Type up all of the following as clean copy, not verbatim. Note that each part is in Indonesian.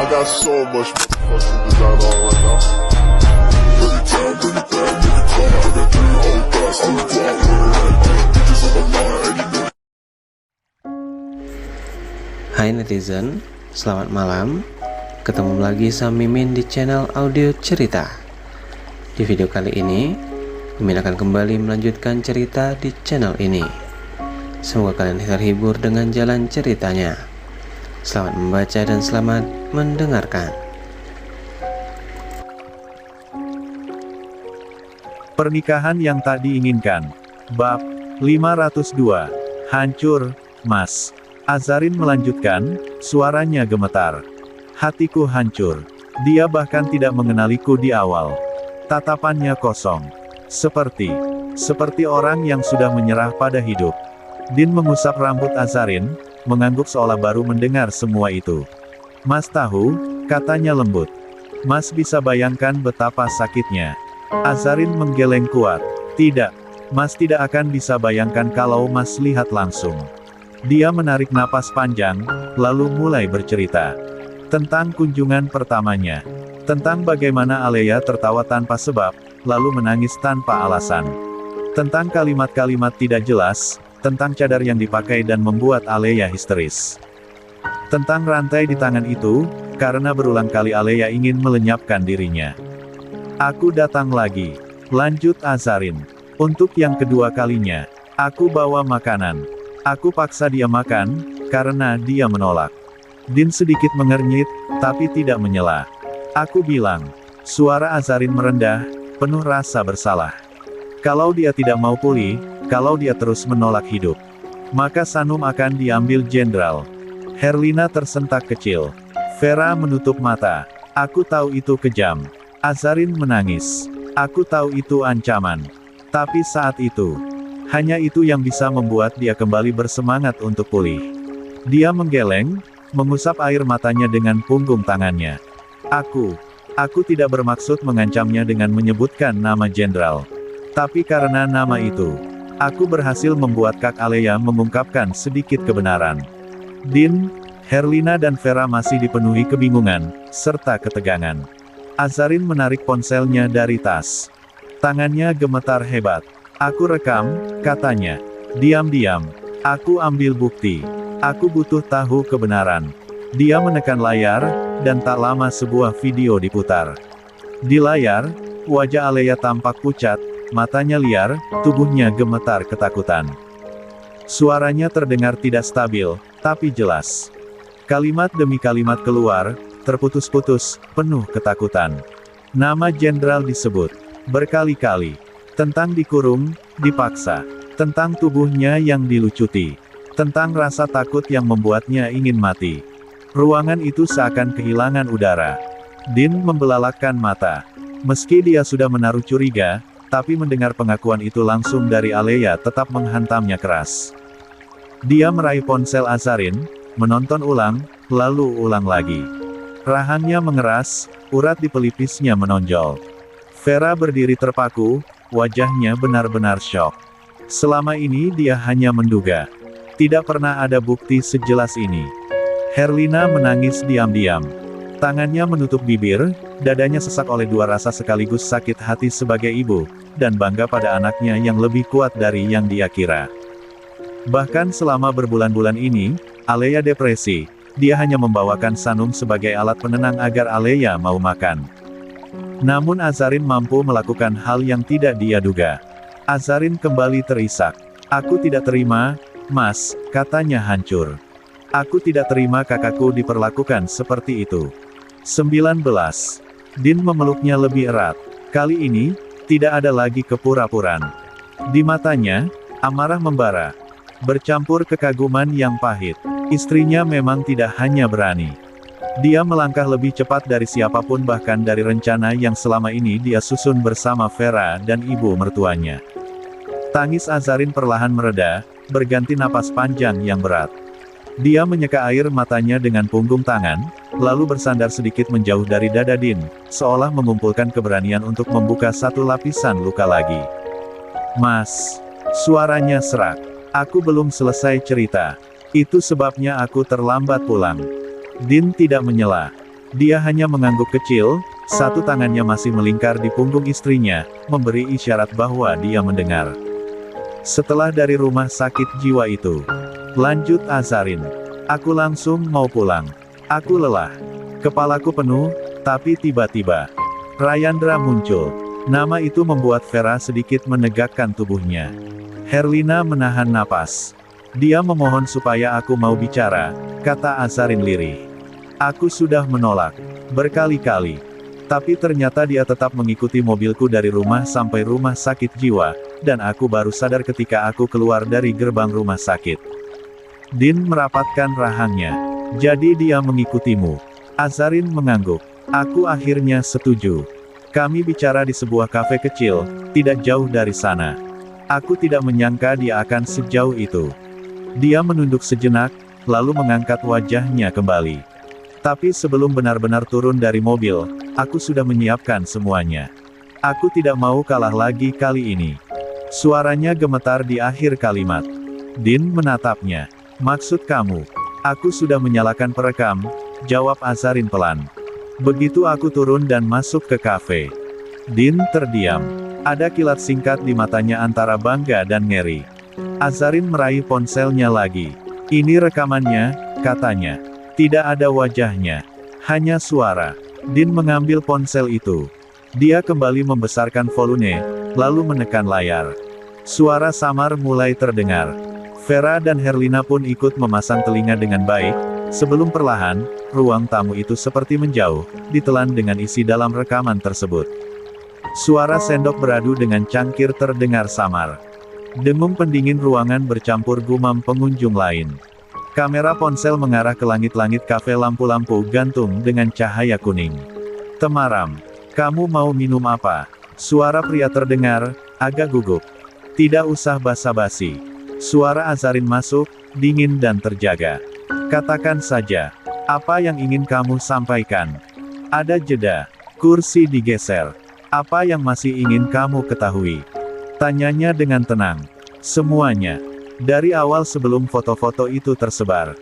got so much motherfucking design on right now. Bring it down, bring it down, bring it down, bring it down, hold fast, hold down, bitches on the line, and you know. Hai netizen, selamat malam. Ketemu lagi sama Mimin di channel audio cerita. Di video kali ini, Mimin akan kembali melanjutkan cerita di channel ini. Semoga kalian terhibur dengan jalan ceritanya. Selamat membaca dan selamat mendengarkan. Pernikahan yang tak diinginkan. Bab 502. Hancur, Mas. Azarin melanjutkan, suaranya gemetar. Hatiku hancur. Dia bahkan tidak mengenaliku di awal. Tatapannya kosong. Seperti orang yang sudah menyerah pada hidup. Din mengusap rambut Azarin, mengangguk seolah baru mendengar semua itu. Mas tahu, katanya lembut. Mas bisa bayangkan betapa sakitnya. Azarin menggeleng kuat. Tidak, Mas tidak akan bisa bayangkan kalau Mas lihat langsung. Dia menarik napas panjang, lalu mulai bercerita. Tentang kunjungan pertamanya. Tentang bagaimana Alea tertawa tanpa sebab, lalu menangis tanpa alasan. Tentang kalimat-kalimat tidak jelas, tentang cadar yang dipakai dan membuat Alea histeris. Tentang rantai di tangan itu, karena berulang kali Alea ingin melenyapkan dirinya. Aku datang lagi. Lanjut Azarin. Untuk yang kedua kalinya, aku bawa makanan. Aku paksa dia makan, karena dia menolak. Din sedikit mengernyit, tapi tidak menyela. Aku bilang. Suara Azarin merendah, penuh rasa bersalah. Kalau dia tidak mau pulih, kalau dia terus menolak hidup, maka Sanum akan diambil jenderal. Herlina tersentak kecil. Vera menutup mata. Aku tahu itu kejam. Azarin menangis. Aku tahu itu ancaman. Tapi saat itu, hanya itu yang bisa membuat dia kembali bersemangat untuk pulih. Dia menggeleng, mengusap air matanya dengan punggung tangannya. Aku tidak bermaksud mengancamnya dengan menyebutkan nama jenderal. Tapi karena nama itu, aku berhasil membuat Kak Alea mengungkapkan sedikit kebenaran. Din, Herlina dan Vera masih dipenuhi kebingungan, serta ketegangan. Azarin menarik ponselnya dari tas. Tangannya gemetar hebat. Aku rekam, katanya. Diam-diam. Aku ambil bukti. Aku butuh tahu kebenaran. Dia menekan layar, dan tak lama sebuah video diputar. Di layar, wajah Alea tampak pucat, matanya liar, tubuhnya gemetar ketakutan. Suaranya terdengar tidak stabil, tapi jelas. Kalimat demi kalimat keluar, terputus-putus, penuh ketakutan. Nama jenderal disebut berkali-kali. Tentang dikurung, dipaksa. Tentang tubuhnya yang dilucuti. Tentang rasa takut yang membuatnya ingin mati. Ruangan itu seakan kehilangan udara. Din membelalakkan mata. Meski dia sudah menaruh curiga, tapi mendengar pengakuan itu langsung dari Alea tetap menghantamnya keras. Dia meraih ponsel Azarin, menonton ulang, lalu ulang lagi. Rahangnya mengeras, urat di pelipisnya menonjol. Vera berdiri terpaku, wajahnya benar-benar syok. Selama ini dia hanya menduga. Tidak pernah ada bukti sejelas ini. Herlina menangis diam-diam. Tangannya menutup bibir, dadanya sesak oleh dua rasa sekaligus sakit hati sebagai ibu, dan bangga pada anaknya yang lebih kuat dari yang dia kira. Bahkan selama berbulan-bulan ini, Alea depresi. Dia hanya membawakan Sanum sebagai alat penenang agar Alea mau makan. Namun Azarin mampu melakukan hal yang tidak dia duga. Azarin kembali terisak. Aku tidak terima, Mas, katanya hancur. Aku tidak terima kakakku diperlakukan seperti itu. 19. Din memeluknya lebih erat. Kali ini, tidak ada lagi kepura-puraan. Di matanya, amarah membara. Bercampur kekaguman yang pahit. Istrinya memang tidak hanya berani. Dia melangkah lebih cepat dari siapapun bahkan dari rencana yang selama ini dia susun bersama Vera dan ibu mertuanya. Tangis Azarin perlahan mereda, berganti napas panjang yang berat. Dia menyeka air matanya dengan punggung tangan, lalu bersandar sedikit menjauh dari dada Din, seolah mengumpulkan keberanian untuk membuka satu lapisan luka lagi. Mas. Suaranya serak. Aku belum selesai cerita. Itu sebabnya aku terlambat pulang. Din tidak menyela. Dia hanya mengangguk kecil, satu tangannya masih melingkar di punggung istrinya, memberi isyarat bahwa dia mendengar. Setelah dari rumah sakit jiwa itu, lanjut Azarin, aku langsung mau pulang. Aku lelah. Kepalaku penuh, tapi tiba-tiba Rayandra muncul. Nama itu membuat Vera sedikit menegakkan tubuhnya. Herlina menahan napas. Dia memohon supaya aku mau bicara, kata Azarin lirih. Aku sudah menolak berkali-kali. Tapi ternyata dia tetap mengikuti mobilku dari rumah sampai rumah sakit jiwa, dan aku baru sadar ketika aku keluar dari gerbang rumah sakit. Din merapatkan rahangnya. Jadi dia mengikutimu. Azarin mengangguk. Aku akhirnya setuju. Kami bicara di sebuah kafe kecil, tidak jauh dari sana. Aku tidak menyangka dia akan sejauh itu. Dia menunduk sejenak, lalu mengangkat wajahnya kembali. Tapi sebelum benar-benar turun dari mobil, aku sudah menyiapkan semuanya. Aku tidak mau kalah lagi kali ini. Suaranya gemetar di akhir kalimat. Din menatapnya. Maksud kamu? Aku sudah menyalakan perekam, jawab Azarin pelan. Begitu aku turun dan masuk ke kafe. Din terdiam. Ada kilat singkat di matanya antara bangga dan ngeri. Azarin meraih ponselnya lagi. Ini rekamannya, katanya. Tidak ada wajahnya. Hanya suara. Din mengambil ponsel itu. Dia kembali membesarkan volume, lalu menekan layar. Suara samar mulai terdengar. Vera dan Herlina pun ikut memasang telinga dengan baik. Sebelum perlahan, ruang tamu itu seperti menjauh, ditelan dengan isi dalam rekaman tersebut. Suara sendok beradu dengan cangkir terdengar samar. Dengung pendingin ruangan bercampur gumam pengunjung lain. Kamera ponsel mengarah ke langit-langit kafe, lampu-lampu gantung dengan cahaya kuning. Temaram. Kamu mau minum apa? Suara pria terdengar, agak gugup. Tidak usah basa-basi. Suara Azarin masuk, dingin dan terjaga. Katakan saja. Apa yang ingin kamu sampaikan? Ada jeda. Kursi digeser. Apa yang masih ingin kamu ketahui? Tanyanya dengan tenang. Semuanya. Dari awal sebelum foto-foto itu tersebar.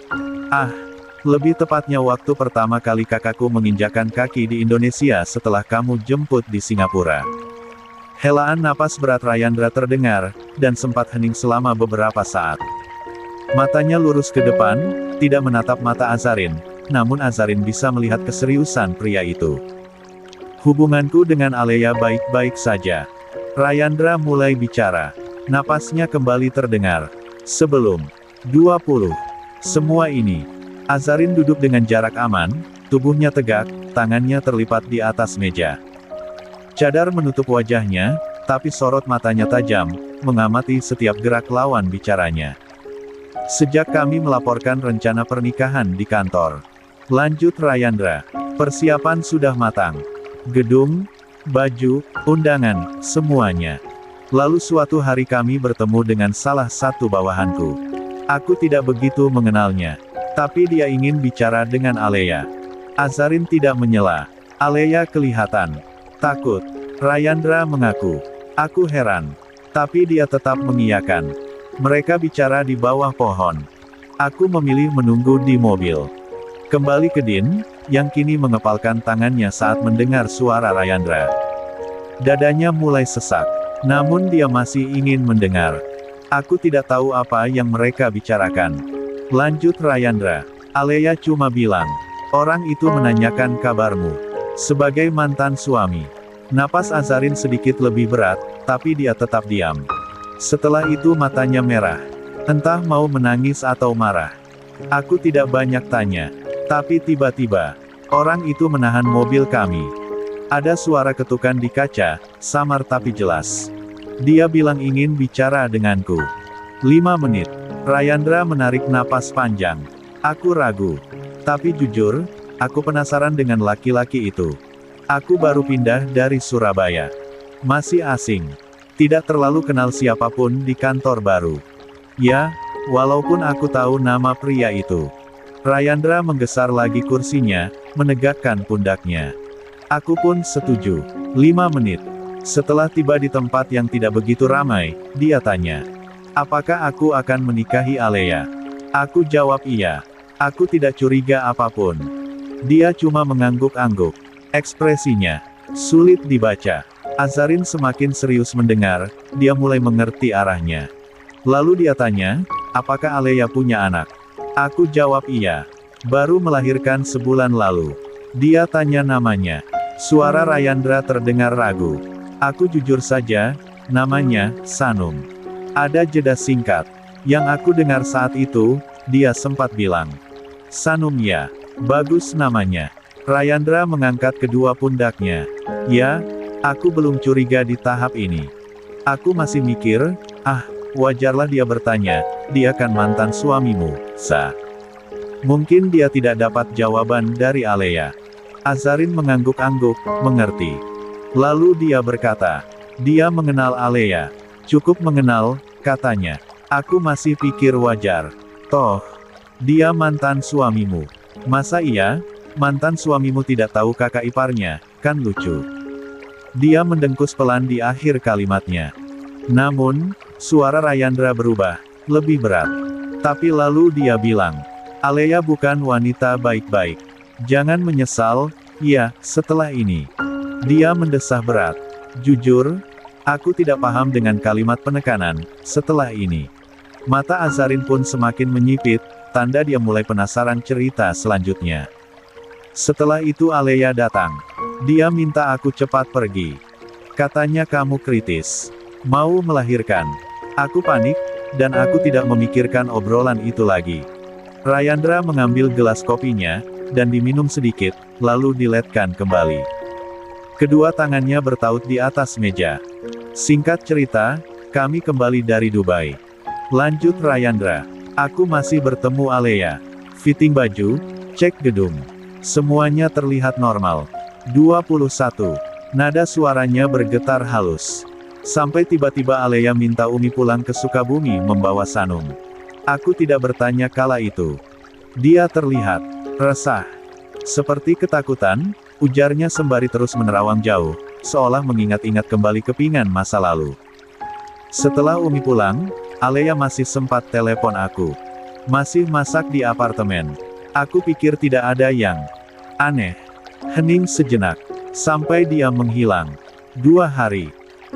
Lebih tepatnya waktu pertama kali kakakku menginjakan kaki di Indonesia setelah kamu jemput di Singapura. Helaan napas berat Rayandra terdengar, dan sempat hening selama beberapa saat. Matanya lurus ke depan, tidak menatap mata Azarin, namun Azarin bisa melihat keseriusan pria itu. Hubunganku dengan Alea baik-baik saja. Rayandra mulai bicara. Napasnya kembali terdengar. Sebelum 20. Semua ini. Azarin duduk dengan jarak aman, tubuhnya tegak, tangannya terlipat di atas meja. Cadar menutup wajahnya, tapi sorot matanya tajam, mengamati setiap gerak lawan bicaranya. Sejak kami melaporkan rencana pernikahan di kantor. Lanjut Rayandra. Persiapan sudah matang. Gedung, baju, undangan, semuanya. Lalu suatu hari kami bertemu dengan salah satu bawahanku. Aku tidak begitu mengenalnya. Tapi dia ingin bicara dengan Alea. Azarin tidak menyela. Alea kelihatan takut. Rayandra mengaku. Aku heran. Tapi dia tetap mengiyakan. Mereka bicara di bawah pohon. Aku memilih menunggu di mobil. Kembali ke Din, yang kini mengepalkan tangannya saat mendengar suara Rayandra. Dadanya mulai sesak. Namun dia masih ingin mendengar. Aku tidak tahu apa yang mereka bicarakan. Lanjut Rayandra. Alea cuma bilang, orang itu menanyakan kabarmu. Sebagai mantan suami. Napas Azarin sedikit lebih berat, tapi dia tetap diam. Setelah itu matanya merah. Entah mau menangis atau marah. Aku tidak banyak tanya. Tapi tiba-tiba, orang itu menahan mobil kami. Ada suara ketukan di kaca, samar tapi jelas. Dia bilang ingin bicara denganku. 5 menit. Rayandra menarik napas panjang. Aku ragu. Tapi jujur, aku penasaran dengan laki-laki itu. Aku baru pindah dari Surabaya. Masih asing. Tidak terlalu kenal siapapun di kantor baru. Ya, walaupun aku tahu nama pria itu. Rayandra menggesar lagi kursinya, menegakkan pundaknya. Aku pun setuju. 5 menit. Setelah tiba di tempat yang tidak begitu ramai, dia tanya. Apakah aku akan menikahi Alea? Aku jawab iya. Aku tidak curiga apapun. Dia cuma mengangguk-angguk. Ekspresinya sulit dibaca. Azarin semakin serius mendengar, dia mulai mengerti arahnya. Lalu dia tanya, apakah Alea punya anak? Aku jawab iya. Baru melahirkan sebulan lalu. Dia tanya namanya. Suara Rayandra terdengar ragu. Aku jujur saja, namanya Sanum. Ada jeda singkat. Yang aku dengar saat itu, dia sempat bilang. Sanum ya, bagus namanya. Rayandra mengangkat kedua pundaknya. Ya, aku belum curiga di tahap ini. Aku masih mikir, wajarlah dia bertanya, dia kan mantan suamimu, Sa. Mungkin dia tidak dapat jawaban dari Alea. Azarin mengangguk-angguk, mengerti. Lalu dia berkata, dia mengenal Alea. Cukup mengenal, katanya. Aku masih pikir wajar. Toh, dia mantan suamimu. Masa iya, mantan suamimu tidak tahu kakak iparnya, kan lucu. Dia mendengkus pelan di akhir kalimatnya. Namun, suara Rayandra berubah, lebih berat. Tapi lalu dia bilang, Alea bukan wanita baik-baik. Jangan menyesal, ya, setelah ini. Dia mendesah berat. Jujur, aku tidak paham dengan kalimat penekanan, setelah ini. Mata Azarin pun semakin menyipit, tanda dia mulai penasaran cerita selanjutnya. Setelah itu Alea datang. Dia minta aku cepat pergi. Katanya kamu kritis. Mau melahirkan. Aku panik, dan aku tidak memikirkan obrolan itu lagi. Rayandra mengambil gelas kopinya, dan diminum sedikit, lalu diledkan kembali. Kedua tangannya bertaut di atas meja. Singkat cerita, kami kembali dari Dubai. Lanjut Rayandra. Aku masih bertemu Alea. Fitting baju, cek gedung. Semuanya terlihat normal. 21. Nada suaranya bergetar halus. Sampai tiba-tiba Alea minta Umi pulang ke Sukabumi membawa Sanum. Aku tidak bertanya kala itu. Dia terlihat resah. Seperti ketakutan, ujarnya sembari terus menerawang jauh, seolah mengingat-ingat kembali kepingan masa lalu. Setelah Umi pulang, Alea masih sempat telepon aku. Masih masak di apartemen. Aku pikir tidak ada yang aneh. Hening sejenak. Sampai dia menghilang. 2 hari.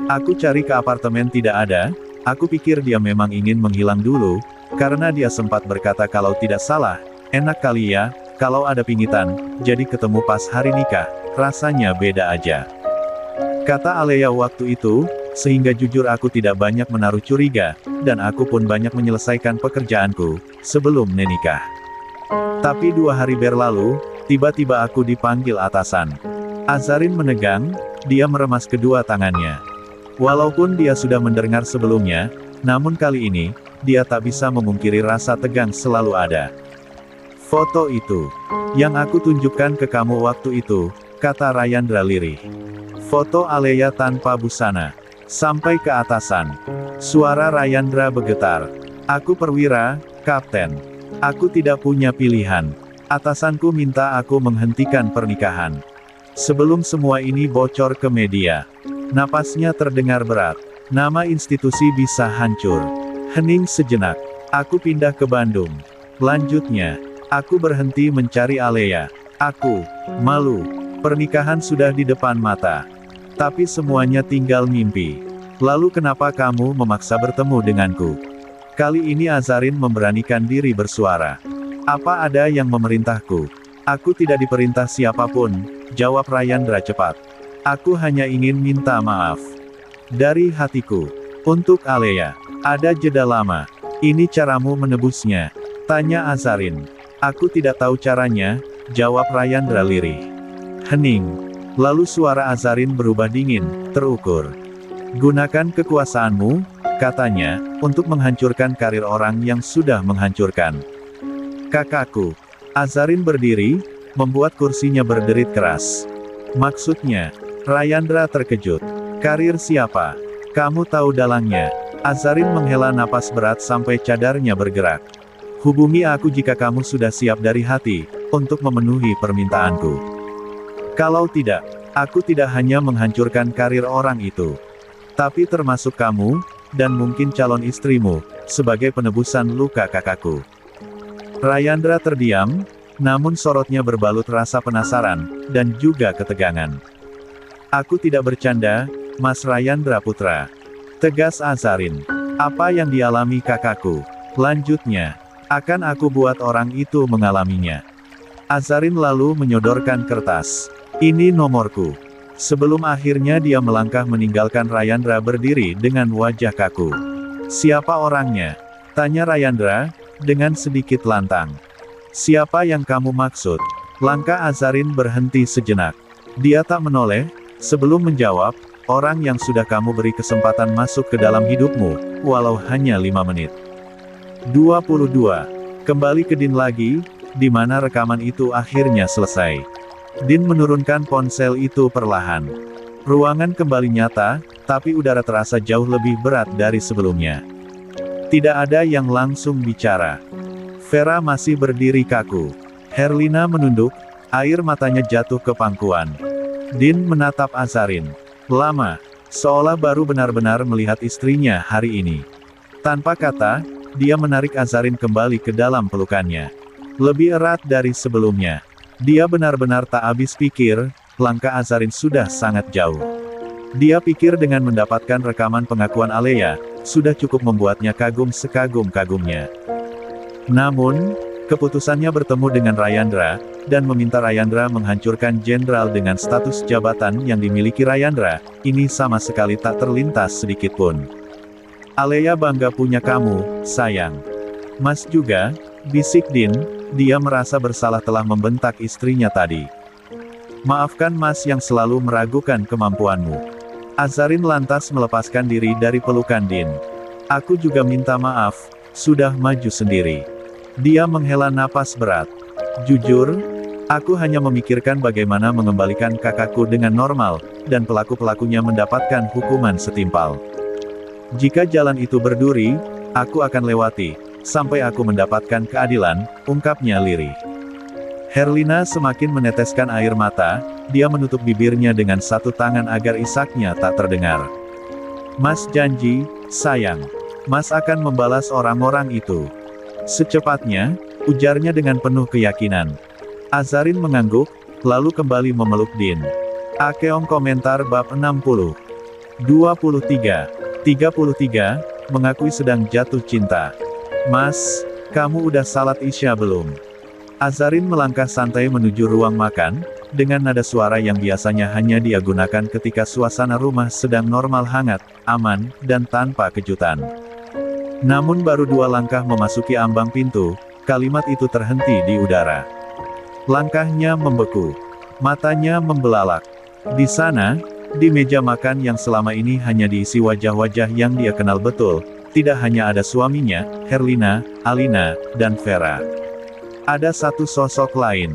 Aku cari ke apartemen tidak ada, aku pikir dia memang ingin menghilang dulu, karena dia sempat berkata kalau tidak salah, enak kali ya, kalau ada pingitan, jadi ketemu pas hari nikah, rasanya beda aja. Kata Alea waktu itu, sehingga jujur aku tidak banyak menaruh curiga, dan aku pun banyak menyelesaikan pekerjaanku, sebelum menikah. Tapi 2 hari berlalu, tiba-tiba aku dipanggil atasan. Azarin menegang, dia meremas kedua tangannya. Walaupun dia sudah mendengar sebelumnya, namun kali ini, dia tak bisa memungkiri rasa tegang selalu ada. Foto itu, yang aku tunjukkan ke kamu waktu itu, kata Rayandra lirih. Foto Alea tanpa busana. Sampai ke atasan. Suara Rayandra bergetar. Aku perwira, kapten. Aku tidak punya pilihan. Atasanku minta aku menghentikan pernikahan. Sebelum semua ini bocor ke media. Napasnya terdengar berat. Nama institusi bisa hancur. Hening sejenak. Aku pindah ke Bandung. Lanjutnya, aku berhenti mencari Alea. Aku malu. Pernikahan sudah di depan mata. Tapi semuanya tinggal mimpi. Lalu kenapa kamu memaksa bertemu denganku? Kali ini Azarin memberanikan diri bersuara. Apa ada yang memerintahku? Aku tidak diperintah siapapun, jawab Rayandra cepat. Aku hanya ingin minta maaf. Dari hatiku. Untuk Alea. Ada jeda lama. Ini caramu menebusnya? Tanya Azarin. Aku tidak tahu caranya, jawab Rayandra lirih. Hening. Lalu suara Azarin berubah dingin, terukur. Gunakan kekuasaanmu, katanya, untuk menghancurkan karir orang yang sudah menghancurkan kakakku. Azarin berdiri, membuat kursinya berderit keras. Maksudnya? Rayandra terkejut. Karir siapa? Kamu tahu dalangnya. Azarin menghela napas berat sampai cadarnya bergerak. Hubungi aku jika kamu sudah siap dari hati, untuk memenuhi permintaanku. Kalau tidak, aku tidak hanya menghancurkan karir orang itu, tapi termasuk kamu, dan mungkin calon istrimu, sebagai penebusan luka kakakku. Rayandra terdiam, Namun sorotnya berbalut rasa penasaran, dan juga ketegangan. "Aku tidak bercanda, Mas Rayandra Putra," tegas Azarin. "Apa yang dialami kakakku, lanjutnya, akan aku buat orang itu mengalaminya." Azarin lalu menyodorkan kertas. "Ini nomorku." Sebelum akhirnya dia melangkah meninggalkan Rayandra berdiri dengan wajah kaku. "Siapa orangnya?" tanya Rayandra, dengan sedikit lantang. "Siapa yang kamu maksud?" Langkah Azarin berhenti sejenak. Dia tak menoleh, sebelum menjawab, "Orang yang sudah kamu beri kesempatan masuk ke dalam hidupmu, walau hanya 5 menit. 22. Kembali ke Din lagi, di mana rekaman itu akhirnya selesai. Din menurunkan ponsel itu perlahan. Ruangan kembali nyata, tapi udara terasa jauh lebih berat dari sebelumnya. Tidak ada yang langsung bicara. Vera masih berdiri kaku. Herlina menunduk, air matanya jatuh ke pangkuan. Din menatap Azarin. Lama, seolah baru benar-benar melihat istrinya hari ini. Tanpa kata, dia menarik Azarin kembali ke dalam pelukannya. Lebih erat dari sebelumnya. Dia benar-benar tak habis pikir, langkah Azarin sudah sangat jauh. Dia pikir dengan mendapatkan rekaman pengakuan Alea, sudah cukup membuatnya kagum sekagum-kagumnya. Namun, keputusannya bertemu dengan Rayandra, dan meminta Rayandra menghancurkan jenderal dengan status jabatan yang dimiliki Rayandra, ini sama sekali tak terlintas sedikitpun. "Alea bangga punya kamu, sayang. Mas juga," bisik Din, dia merasa bersalah telah membentak istrinya tadi. "Maafkan Mas yang selalu meragukan kemampuanmu." Azarin lantas melepaskan diri dari pelukan Din. "Aku juga minta maaf, sudah maju sendiri." Dia menghela napas berat. "Jujur, aku hanya memikirkan bagaimana mengembalikan kakakku dengan normal, dan pelaku-pelakunya mendapatkan hukuman setimpal. Jika jalan itu berduri, aku akan lewati, sampai aku mendapatkan keadilan," ungkapnya lirih. Herlina semakin meneteskan air mata, dia menutup bibirnya dengan satu tangan agar isaknya tak terdengar. "Mas janji, sayang. Mas akan membalas orang-orang itu. Secepatnya," ujarnya dengan penuh keyakinan. Azarin mengangguk, lalu kembali memeluk Din. Akeong komentar bab 60. 33. Mengakui sedang jatuh cinta. "Mas, kamu udah salat Isya belum?" Azarin melangkah santai menuju ruang makan, dengan nada suara yang biasanya hanya dia gunakan ketika suasana rumah sedang normal hangat, aman, dan tanpa kejutan. Namun baru 2 langkah memasuki ambang pintu, kalimat itu terhenti di udara. Langkahnya membeku. Matanya membelalak. Di sana, di meja makan yang selama ini hanya diisi wajah-wajah yang dia kenal betul, tidak hanya ada suaminya, Herlina, Alina, dan Vera. Ada satu sosok lain.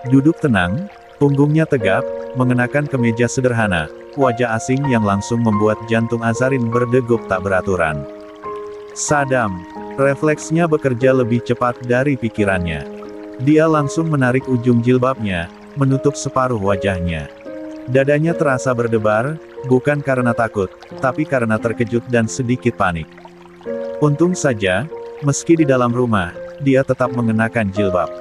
Duduk tenang, punggungnya tegap, mengenakan kemeja sederhana, wajah asing yang langsung membuat jantung Azarin berdegup tak beraturan. Sadam. Refleksnya bekerja lebih cepat dari pikirannya. Dia langsung menarik ujung jilbabnya, menutup separuh wajahnya. Dadanya terasa berdebar, bukan karena takut, tapi karena terkejut dan sedikit panik. Untung saja, meski di dalam rumah, dia tetap mengenakan jilbab.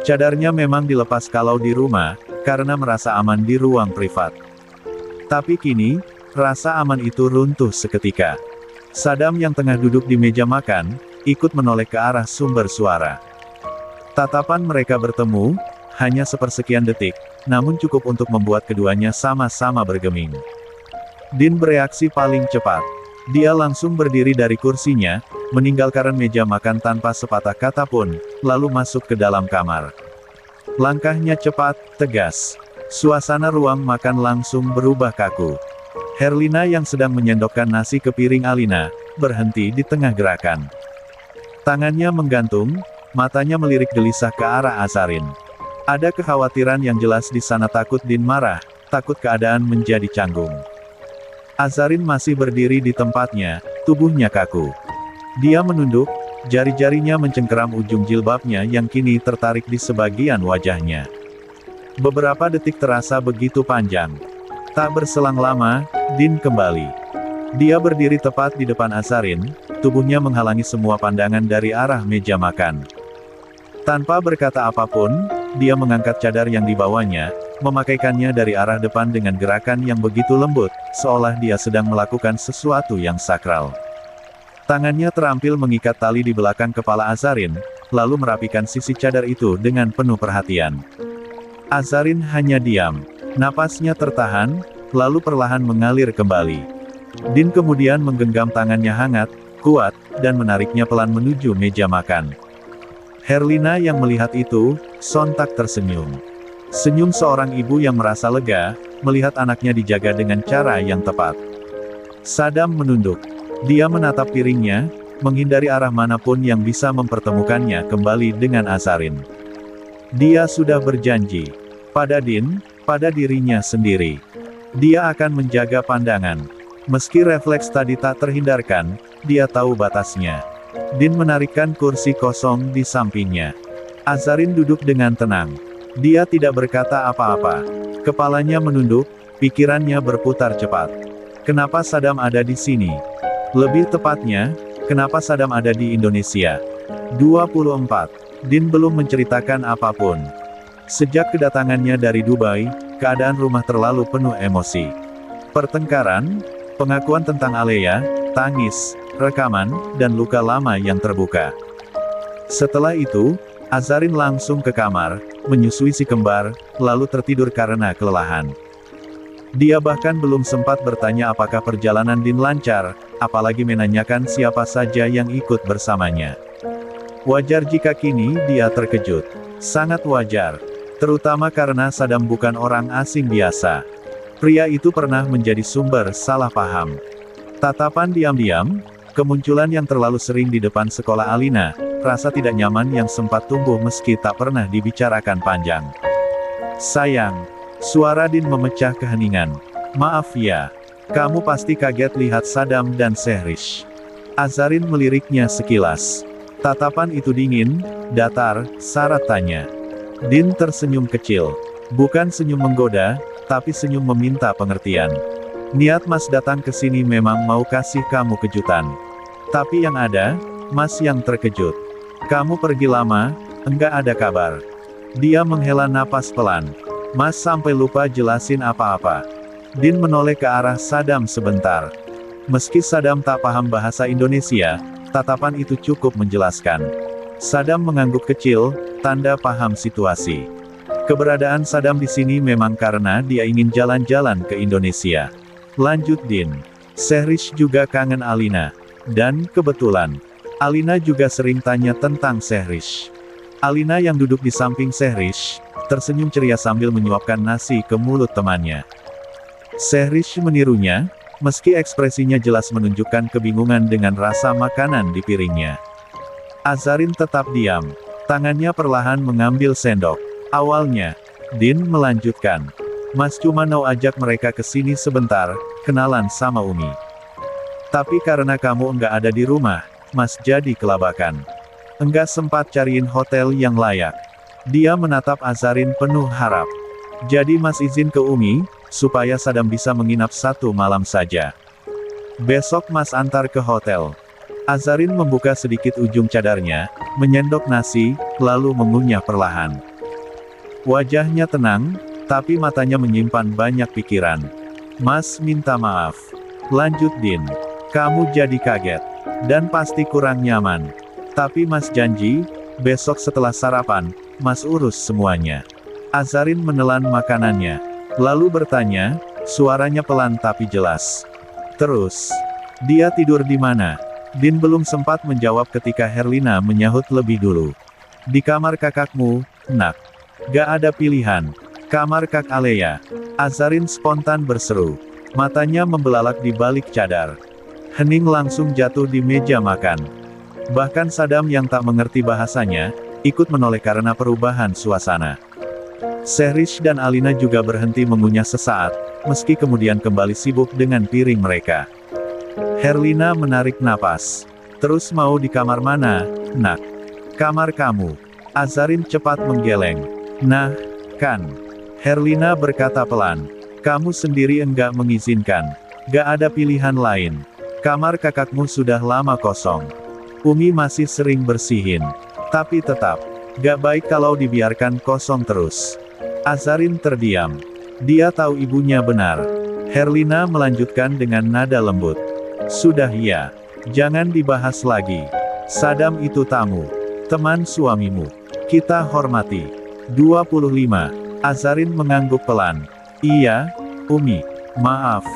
Cadarnya memang dilepas kalau di rumah, karena merasa aman di ruang privat. Tapi kini, rasa aman itu runtuh seketika. Sadam yang tengah duduk di meja makan, ikut menoleh ke arah sumber suara. Tatapan mereka bertemu, hanya sepersekian detik, namun cukup untuk membuat keduanya sama-sama bergeming. Din bereaksi paling cepat. Dia langsung berdiri dari kursinya, meninggalkan meja makan tanpa sepatah kata pun, lalu masuk ke dalam kamar. Langkahnya cepat, tegas. Suasana ruang makan langsung berubah kaku. Herlina yang sedang menyendokkan nasi ke piring Alina, berhenti di tengah gerakan. Tangannya menggantung, matanya melirik gelisah ke arah Azarin. Ada kekhawatiran yang jelas di sana, takut Din marah, takut keadaan menjadi canggung. Azarin masih berdiri di tempatnya, tubuhnya kaku. Dia menunduk, jari-jarinya mencengkeram ujung jilbabnya yang kini tertarik di sebagian wajahnya. Beberapa detik terasa begitu panjang. Tak berselang lama, Din kembali. Dia berdiri tepat di depan Azarin, tubuhnya menghalangi semua pandangan dari arah meja makan. Tanpa berkata apapun, dia mengangkat cadar yang dibawanya, memakaikannya dari arah depan dengan gerakan yang begitu lembut, seolah dia sedang melakukan sesuatu yang sakral. Tangannya terampil mengikat tali di belakang kepala Azarin, lalu merapikan sisi cadar itu dengan penuh perhatian. Azarin hanya diam. Napasnya tertahan, lalu perlahan mengalir kembali. Din kemudian menggenggam tangannya hangat, kuat, dan menariknya pelan menuju meja makan. Herlina yang melihat itu, sontak tersenyum. Senyum seorang ibu yang merasa lega, melihat anaknya dijaga dengan cara yang tepat. Sadam menunduk. Dia menatap piringnya, menghindari arah manapun yang bisa mempertemukannya kembali dengan Azarin. Dia sudah berjanji. Pada Din, pada dirinya sendiri. Dia akan menjaga pandangan. Meski refleks tadi tak terhindarkan, dia tahu batasnya. Din menarikkan kursi kosong di sampingnya. Azarin duduk dengan tenang. Dia tidak berkata apa-apa. Kepalanya menunduk, pikirannya berputar cepat. Kenapa Sadam ada di sini? Lebih tepatnya, kenapa Sadam ada di Indonesia? 24. Din belum menceritakan apapun. Sejak kedatangannya dari Dubai, keadaan rumah terlalu penuh emosi. Pertengkaran, pengakuan tentang Alea, tangis, rekaman, dan luka lama yang terbuka. Setelah itu, Azarin langsung ke kamar, menyusui si kembar, lalu tertidur karena kelelahan. Dia bahkan belum sempat bertanya apakah perjalanan Din lancar, apalagi menanyakan siapa saja yang ikut bersamanya. Wajar jika kini dia terkejut. Sangat wajar. Terutama karena Sadam bukan orang asing biasa. Pria itu pernah menjadi sumber salah paham. Tatapan diam-diam, kemunculan yang terlalu sering di depan sekolah Alina, rasa tidak nyaman yang sempat tumbuh meski tak pernah dibicarakan panjang. Sayang, suara Din memecah keheningan. Maaf ya, kamu pasti kaget lihat Sadam dan Sehrish. Azarin meliriknya sekilas. Tatapan itu dingin, datar, syarat tanya. Din tersenyum kecil. Bukan senyum menggoda, tapi senyum meminta pengertian. Niat Mas datang ke sini memang mau kasih kamu kejutan. Tapi yang ada, Mas yang terkejut. Kamu pergi lama, enggak ada kabar. Dia menghela napas pelan. Mas sampai lupa jelasin apa-apa. Din menoleh ke arah Sadam sebentar. Meski Sadam tak paham bahasa Indonesia, tatapan itu cukup menjelaskan. Sadam mengangguk kecil, tanda paham situasi. Keberadaan Sadam di sini memang karena dia ingin jalan-jalan ke Indonesia. Lanjut Din. Sehrish juga kangen Alina. Dan, kebetulan, Alina juga sering tanya tentang Sehrish. Alina yang duduk di samping Sehrish, tersenyum ceria sambil menyuapkan nasi ke mulut temannya. Sehrish menirunya, meski ekspresinya jelas menunjukkan kebingungan dengan rasa makanan di piringnya. Azarin tetap diam. Tangannya perlahan mengambil sendok. Awalnya, Din melanjutkan. Mas cuma mau ajak mereka ke sini sebentar, kenalan sama Umi. Tapi karena kamu enggak ada di rumah, Mas jadi kelabakan. Enggak sempat cariin hotel yang layak. Dia menatap Azarin penuh harap. Jadi Mas izin ke Umi, supaya Sadam bisa menginap 1 malam saja. Besok Mas antar ke hotel. Azarin membuka sedikit ujung cadarnya, menyendok nasi, lalu mengunyah perlahan. Wajahnya tenang, tapi matanya menyimpan banyak pikiran. Mas minta maaf. Lanjut Din. Kamu jadi kaget. Dan pasti kurang nyaman. Tapi Mas janji, besok setelah sarapan, Mas urus semuanya. Azarin menelan makanannya. Lalu bertanya, suaranya pelan tapi jelas. Terus, dia tidur di mana? Din belum sempat menjawab ketika Herlina menyahut lebih dulu. Di kamar kakakmu, nak. Gak ada pilihan. Kamar Kak Alea. Azarin spontan berseru. Matanya membelalak di balik cadar. Hening langsung jatuh di meja makan. Bahkan Sadam yang tak mengerti bahasanya, ikut menoleh karena perubahan suasana. Sehrish dan Alina juga berhenti mengunyah sesaat, meski kemudian kembali sibuk dengan piring mereka. Herlina menarik napas. Terus mau di kamar mana, nak? Kamar kamu. Azarin cepat menggeleng. Nah, kan. Herlina berkata pelan. Kamu sendiri enggak mengizinkan. Gak ada pilihan lain. Kamar kakakmu sudah lama kosong. Umi masih sering bersihin. Tapi tetap, Gak baik kalau dibiarkan kosong terus. Azarin terdiam. Dia tahu ibunya benar. Herlina melanjutkan dengan nada lembut. Sudah ya. Jangan dibahas lagi. Sadam itu tamu. Teman suamimu. Kita hormati. 25. Azarin mengangguk pelan. Iya, Umi. Maaf.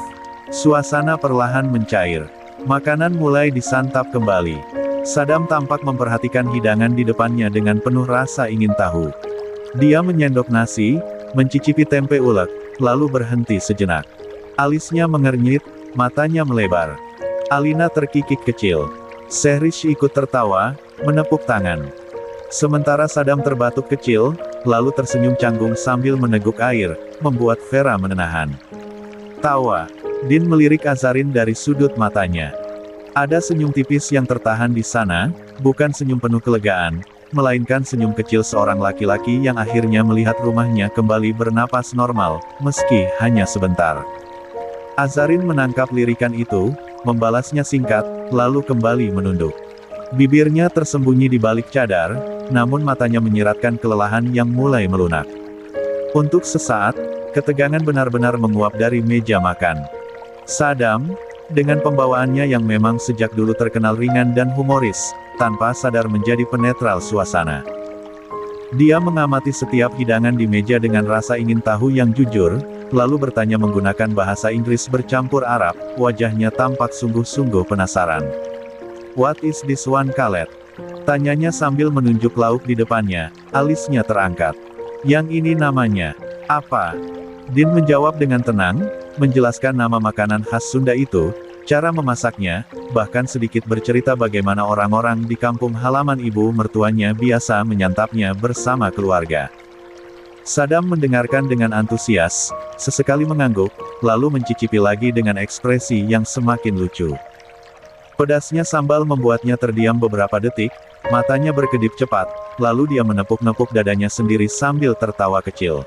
Suasana perlahan mencair. Makanan mulai disantap kembali. Sadam tampak memperhatikan hidangan di depannya dengan penuh rasa ingin tahu. Dia menyendok nasi, mencicipi tempe ulek, lalu berhenti sejenak. Alisnya mengernyit, matanya melebar. Alina terkikik kecil. Sehrish ikut tertawa, menepuk tangan. Sementara Sadam terbatuk kecil, lalu tersenyum canggung sambil meneguk air, membuat Vera menenahan tawa. Din melirik Azarin dari sudut matanya. Ada senyum tipis yang tertahan di sana, bukan senyum penuh kelegaan, melainkan senyum kecil seorang laki-laki yang akhirnya melihat rumahnya kembali bernapas normal, meski hanya sebentar. Azarin menangkap lirikan itu, membalasnya singkat, lalu kembali menunduk. Bibirnya tersembunyi di balik cadar, namun matanya menyiratkan kelelahan yang mulai melunak. Untuk sesaat, ketegangan benar-benar menguap dari meja makan. Sadam, dengan pembawaannya yang memang sejak dulu terkenal ringan dan humoris, tanpa sadar menjadi penetral suasana. Dia mengamati setiap hidangan di meja dengan rasa ingin tahu yang jujur, lalu bertanya menggunakan bahasa Inggris bercampur Arab, wajahnya tampak sungguh-sungguh penasaran. What is this one Khaled? Tanyanya sambil menunjuk lauk di depannya, alisnya terangkat. Yang ini namanya, apa? Din menjawab dengan tenang, menjelaskan nama makanan khas Sunda itu, cara memasaknya, bahkan sedikit bercerita bagaimana orang-orang di kampung halaman ibu mertuanya biasa menyantapnya bersama keluarga. Sadam mendengarkan dengan antusias, sesekali mengangguk, lalu mencicipi lagi dengan ekspresi yang semakin lucu. Pedasnya sambal membuatnya terdiam beberapa detik, matanya berkedip cepat, lalu dia menepuk-nepuk dadanya sendiri sambil tertawa kecil.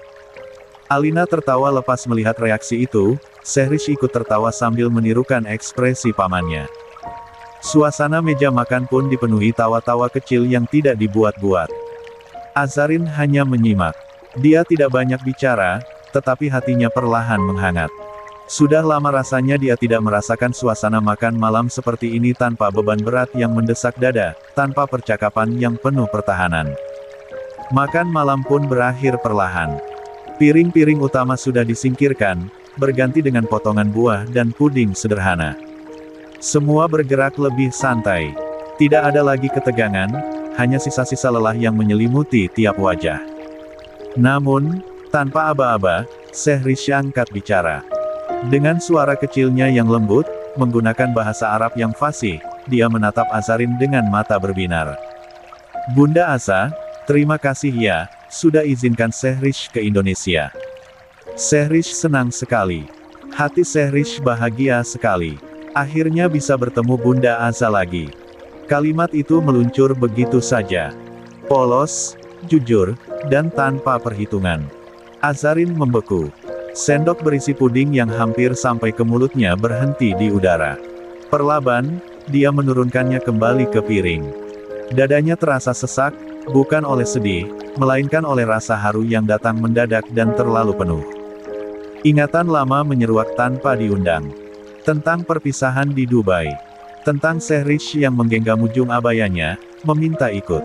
Alina tertawa lepas melihat reaksi itu, Sehrish ikut tertawa sambil menirukan ekspresi pamannya. Suasana meja makan pun dipenuhi tawa-tawa kecil yang tidak dibuat-buat. Azarin hanya menyimak. Dia tidak banyak bicara, tetapi hatinya perlahan menghangat. Sudah lama rasanya dia tidak merasakan suasana makan malam seperti ini tanpa beban berat yang mendesak dada, tanpa percakapan yang penuh pertahanan. Makan malam pun berakhir perlahan. Piring-piring utama sudah disingkirkan, berganti dengan potongan buah dan puding sederhana. Semua bergerak lebih santai. Tidak ada lagi ketegangan, hanya sisa-sisa lelah yang menyelimuti tiap wajah. Namun, tanpa aba-aba, Sehrish angkat bicara. Dengan suara kecilnya yang lembut, menggunakan bahasa Arab yang fasih, dia menatap Azarin dengan mata berbinar. Bunda Asa, terima kasih ya, sudah izinkan Sehrish ke Indonesia. Sehrish senang sekali. Hati Sehrish bahagia sekali. Akhirnya bisa bertemu Bunda Asa lagi. Kalimat itu meluncur begitu saja. Polos, jujur, dan tanpa perhitungan. Azarin membeku. Sendok berisi puding yang hampir sampai ke mulutnya berhenti di udara. Perlahan, dia menurunkannya kembali ke piring. Dadanya terasa sesak, bukan oleh sedih, melainkan oleh rasa haru yang datang mendadak dan terlalu penuh. Ingatan lama menyeruak tanpa diundang. Tentang perpisahan di Dubai. Tentang Sehrish yang menggenggam ujung abayanya, meminta ikut.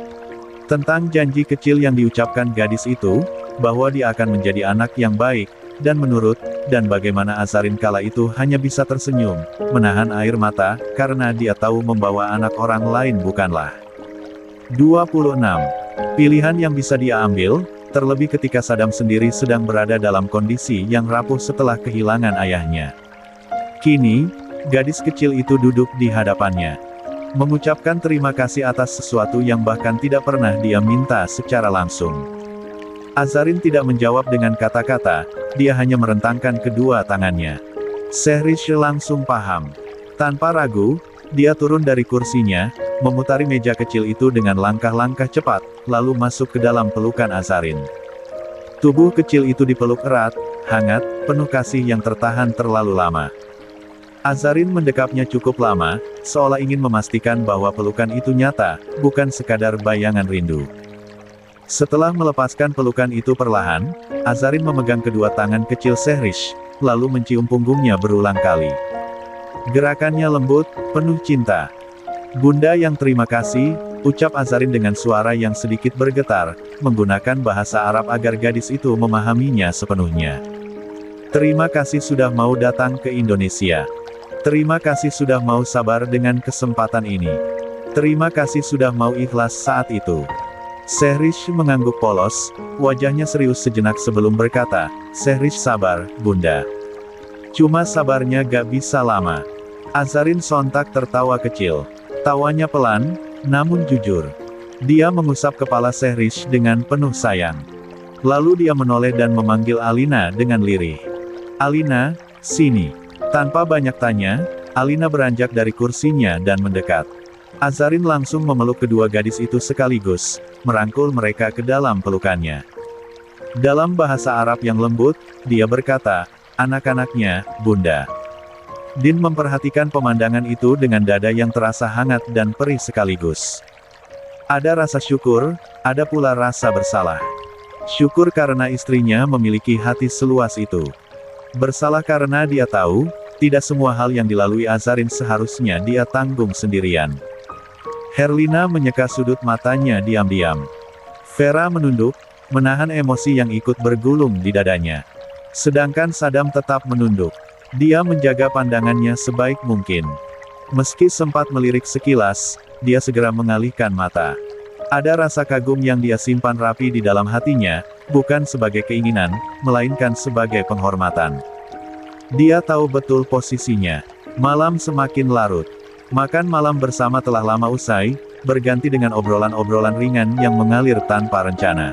Tentang janji kecil yang diucapkan gadis itu, bahwa dia akan menjadi anak yang baik, dan menurut, dan bagaimana Azarin kala itu hanya bisa tersenyum, menahan air mata, karena dia tahu membawa anak orang lain bukanlah. 26. Pilihan yang bisa dia ambil, terlebih ketika Sadam sendiri sedang berada dalam kondisi yang rapuh setelah kehilangan ayahnya. Kini, gadis kecil itu duduk di hadapannya. Mengucapkan terima kasih atas sesuatu yang bahkan tidak pernah dia minta secara langsung. Azarin tidak menjawab dengan kata-kata, dia hanya merentangkan kedua tangannya. Sehrish langsung paham. Tanpa ragu, dia turun dari kursinya, memutari meja kecil itu dengan langkah-langkah cepat, lalu masuk ke dalam pelukan Azarin. Tubuh kecil itu dipeluk erat, hangat, penuh kasih yang tertahan terlalu lama. Azarin mendekapnya cukup lama, seolah ingin memastikan bahwa pelukan itu nyata, bukan sekadar bayangan rindu. Setelah melepaskan pelukan itu perlahan, Azarin memegang kedua tangan kecil Sehrish, lalu mencium punggungnya berulang kali. Gerakannya lembut, penuh cinta. "Bunda yang terima kasih," ucap Azarin dengan suara yang sedikit bergetar, menggunakan bahasa Arab agar gadis itu memahaminya sepenuhnya. "Terima kasih sudah mau datang ke Indonesia. Terima kasih sudah mau sabar dengan kesempatan ini. Terima kasih sudah mau ikhlas saat itu." Sehrish mengangguk polos, wajahnya serius sejenak sebelum berkata, "Sehrish sabar, Bunda. Cuma sabarnya gak bisa lama." Azarin sontak tertawa kecil. Tawanya pelan, namun jujur. Dia mengusap kepala Sehrish dengan penuh sayang. Lalu dia menoleh dan memanggil Alina dengan lirih. "Alina, sini." Tanpa banyak tanya, Alina beranjak dari kursinya dan mendekat. Azarin langsung memeluk kedua gadis itu sekaligus, merangkul mereka ke dalam pelukannya. Dalam bahasa Arab yang lembut, dia berkata, "Anak-anaknya, Bunda." Din memperhatikan pemandangan itu dengan dada yang terasa hangat dan perih sekaligus. Ada rasa syukur, ada pula rasa bersalah. Syukur karena istrinya memiliki hati seluas itu. Bersalah karena dia tahu, tidak semua hal yang dilalui Azarin seharusnya dia tanggung sendirian. Herlina menyeka sudut matanya diam-diam. Vera menunduk, menahan emosi yang ikut bergulung di dadanya. Sedangkan Sadam tetap menunduk. Dia menjaga pandangannya sebaik mungkin. Meski sempat melirik sekilas, dia segera mengalihkan mata. Ada rasa kagum yang dia simpan rapi di dalam hatinya, bukan sebagai keinginan, melainkan sebagai penghormatan. Dia tahu betul posisinya. Malam semakin larut. Makan malam bersama telah lama usai, berganti dengan obrolan-obrolan ringan yang mengalir tanpa rencana.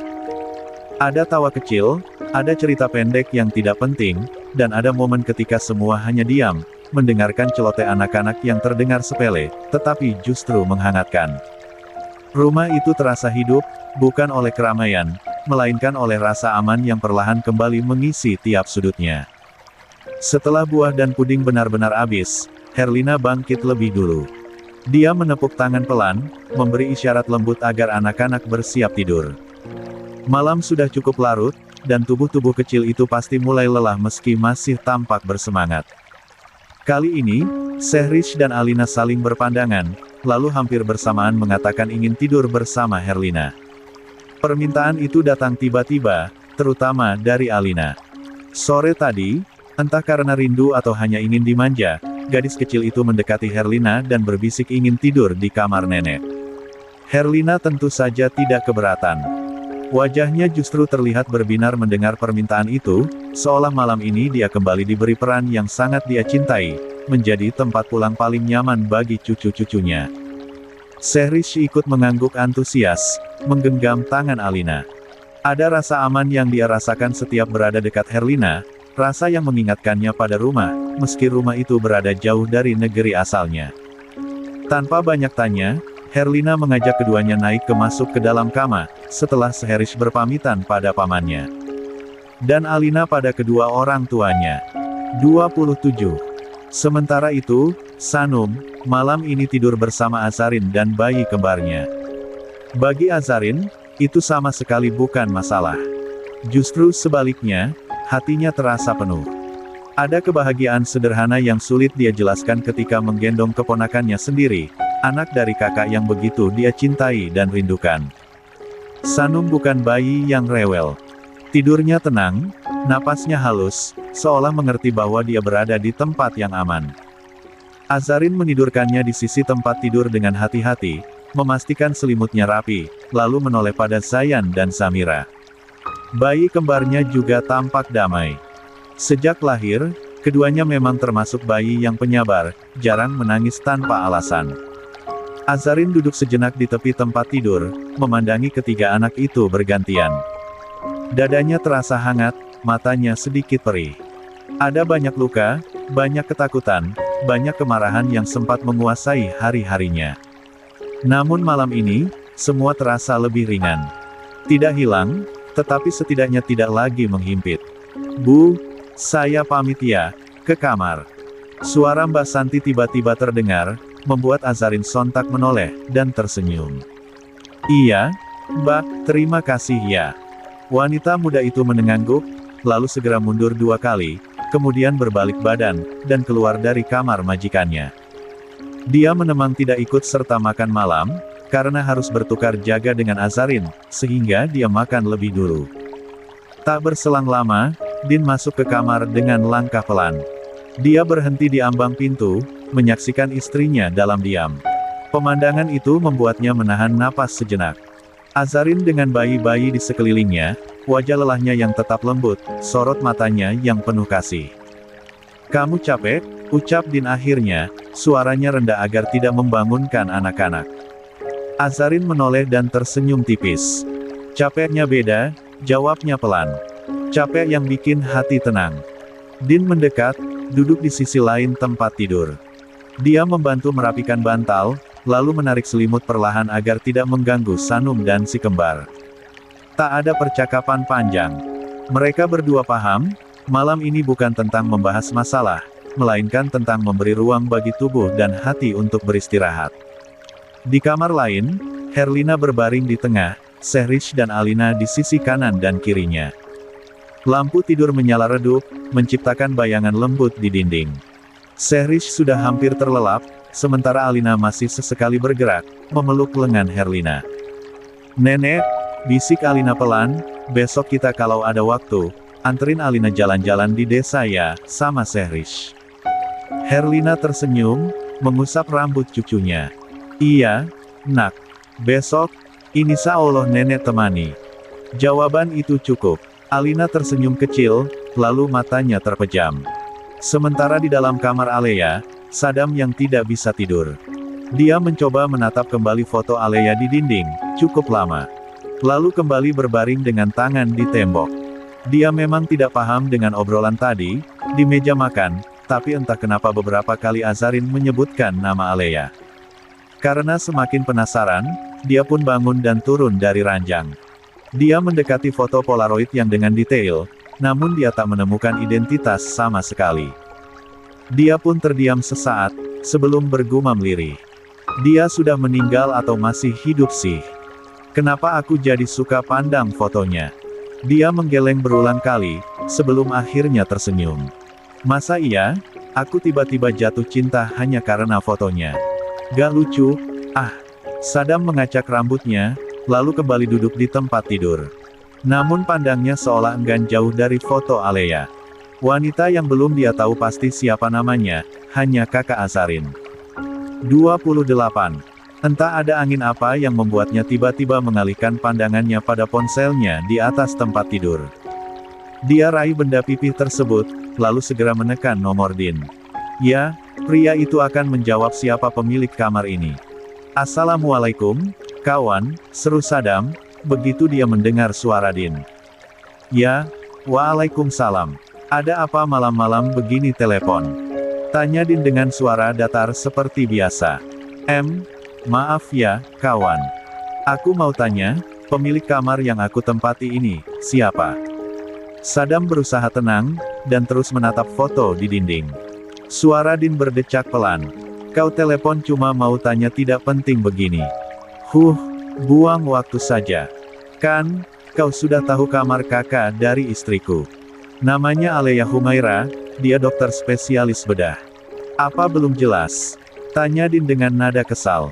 Ada tawa kecil, ada cerita pendek yang tidak penting, dan ada momen ketika semua hanya diam, mendengarkan celoteh anak-anak yang terdengar sepele, tetapi justru menghangatkan. Rumah itu terasa hidup, bukan oleh keramaian, melainkan oleh rasa aman yang perlahan kembali mengisi tiap sudutnya. Setelah buah dan puding benar-benar habis, Herlina bangkit lebih dulu. Dia menepuk tangan pelan, memberi isyarat lembut agar anak-anak bersiap tidur. Malam sudah cukup larut, dan tubuh-tubuh kecil itu pasti mulai lelah meski masih tampak bersemangat. Kali ini, Sehrish dan Alina saling berpandangan, lalu hampir bersamaan mengatakan ingin tidur bersama Herlina. Permintaan itu datang tiba-tiba, terutama dari Alina. Sore tadi, entah karena rindu atau hanya ingin dimanja, gadis kecil itu mendekati Herlina dan berbisik ingin tidur di kamar nenek. Herlina tentu saja tidak keberatan. Wajahnya justru terlihat berbinar mendengar permintaan itu, seolah malam ini dia kembali diberi peran yang sangat dia cintai, menjadi tempat pulang paling nyaman bagi cucu-cucunya. Sehrish ikut mengangguk antusias, menggenggam tangan Alina. Ada rasa aman yang dia rasakan setiap berada dekat Herlina, rasa yang mengingatkannya pada rumah, meski rumah itu berada jauh dari negeri asalnya. Tanpa banyak tanya, Herlina mengajak keduanya naik masuk ke dalam kamar, setelah Sehrish berpamitan pada pamannya. Dan Alina pada kedua orang tuanya. 27. Sementara itu, Sanum, malam ini tidur bersama Azarin dan bayi kembarnya. Bagi Azarin, itu sama sekali bukan masalah. Justru sebaliknya, hatinya terasa penuh. Ada kebahagiaan sederhana yang sulit dia jelaskan ketika menggendong keponakannya sendiri, anak dari kakak yang begitu dia cintai dan rindukan. Sanum bukan bayi yang rewel. Tidurnya tenang, napasnya halus, seolah mengerti bahwa dia berada di tempat yang aman. Azarin menidurkannya di sisi tempat tidur dengan hati-hati, memastikan selimutnya rapi, lalu menoleh pada Zayan dan Samira. Bayi kembarnya juga tampak damai. Sejak lahir, keduanya memang termasuk bayi yang penyabar, jarang menangis tanpa alasan. Azarin duduk sejenak di tepi tempat tidur, memandangi ketiga anak itu bergantian. Dadanya terasa hangat, matanya sedikit perih. Ada banyak luka, banyak ketakutan, banyak kemarahan yang sempat menguasai hari-harinya. Namun malam ini, semua terasa lebih ringan. Tidak hilang, tetapi setidaknya tidak lagi menghimpit. "Bu, saya pamit ya, ke kamar." Suara Mbak Santi tiba-tiba terdengar, membuat Azarin sontak menoleh, dan tersenyum. "Iya, Mbak, terima kasih ya. Wanita muda itu mengangguk, lalu segera mundur 2 kali, kemudian berbalik badan, dan keluar dari kamar majikannya. Dia memang tidak ikut serta makan malam, karena harus bertukar jaga dengan Azarin, sehingga dia makan lebih dulu. Tak berselang lama, Din masuk ke kamar dengan langkah pelan. Dia berhenti di ambang pintu, menyaksikan istrinya dalam diam. Pemandangan itu membuatnya menahan napas sejenak. Azarin dengan bayi-bayi di sekelilingnya, wajah lelahnya yang tetap lembut, sorot matanya yang penuh kasih. "Kamu capek?" ucap Din akhirnya, suaranya rendah agar tidak membangunkan anak-anak. Azarin menoleh dan tersenyum tipis. "Capeknya beda," jawabnya pelan. "Capek yang bikin hati tenang." Din mendekat, duduk di sisi lain tempat tidur. Dia membantu merapikan bantal, lalu menarik selimut perlahan agar tidak mengganggu Sanum dan si kembar. Tak ada percakapan panjang. Mereka berdua paham, malam ini bukan tentang membahas masalah, melainkan tentang memberi ruang bagi tubuh dan hati untuk beristirahat. Di kamar lain, Herlina berbaring di tengah, Sehrish dan Alina di sisi kanan dan kirinya. Lampu tidur menyala redup, menciptakan bayangan lembut di dinding. Sehrish sudah hampir terlelap, sementara Alina masih sesekali bergerak, memeluk lengan Herlina. "Nenek," bisik Alina pelan, "besok kita kalau ada waktu, anterin Alina jalan-jalan di desa ya, sama Sehrish." Herlina tersenyum, mengusap rambut cucunya. "Iya, nak. Besok, insya Allah nenek temani." Jawaban itu cukup. Alina tersenyum kecil, lalu matanya terpejam. Sementara di dalam kamar Alea, Sadam yang tidak bisa tidur. Dia mencoba menatap kembali foto Alea di dinding, cukup lama. Lalu kembali berbaring dengan tangan di tembok. Dia memang tidak paham dengan obrolan tadi, di meja makan, tapi entah kenapa beberapa kali Azarin menyebutkan nama Alea. Karena semakin penasaran, dia pun bangun dan turun dari ranjang. Dia mendekati foto Polaroid yang dengan detail, namun dia tak menemukan identitas sama sekali. Dia pun terdiam sesaat, sebelum bergumam lirih. Dia sudah meninggal atau masih hidup sih? Kenapa aku jadi suka pandang fotonya? Dia menggeleng berulang kali, sebelum akhirnya tersenyum. Masa iya? Aku tiba-tiba jatuh cinta hanya karena fotonya. Gak lucu, ah. Sadam mengacak rambutnya, lalu kembali duduk di tempat tidur. Namun pandangnya seolah enggan jauh dari foto Alea. Wanita yang belum dia tahu pasti siapa namanya, hanya kakak Azarin. 28. Entah ada angin apa yang membuatnya tiba-tiba mengalihkan pandangannya pada ponselnya di atas tempat tidur. Dia raih benda pipih tersebut, lalu segera menekan nomor Din. Ya, pria itu akan menjawab siapa pemilik kamar ini. "Assalamualaikum, kawan," seru Sadam, begitu dia mendengar suara Din. "Ya, waalaikumsalam. Ada apa malam-malam begini telepon?" tanya Din dengan suara datar seperti biasa. Maaf ya, kawan. Aku mau tanya, pemilik kamar yang aku tempati ini, siapa?" Sadam berusaha tenang, dan terus menatap foto di dinding. Suara Din berdecak pelan. "Kau telepon cuma mau tanya tidak penting begini. Buang waktu saja. Kan, kau sudah tahu kamar kakak dari istriku. Namanya Alea Humaira, dia dokter spesialis bedah. Apa belum jelas?" tanya Din dengan nada kesal.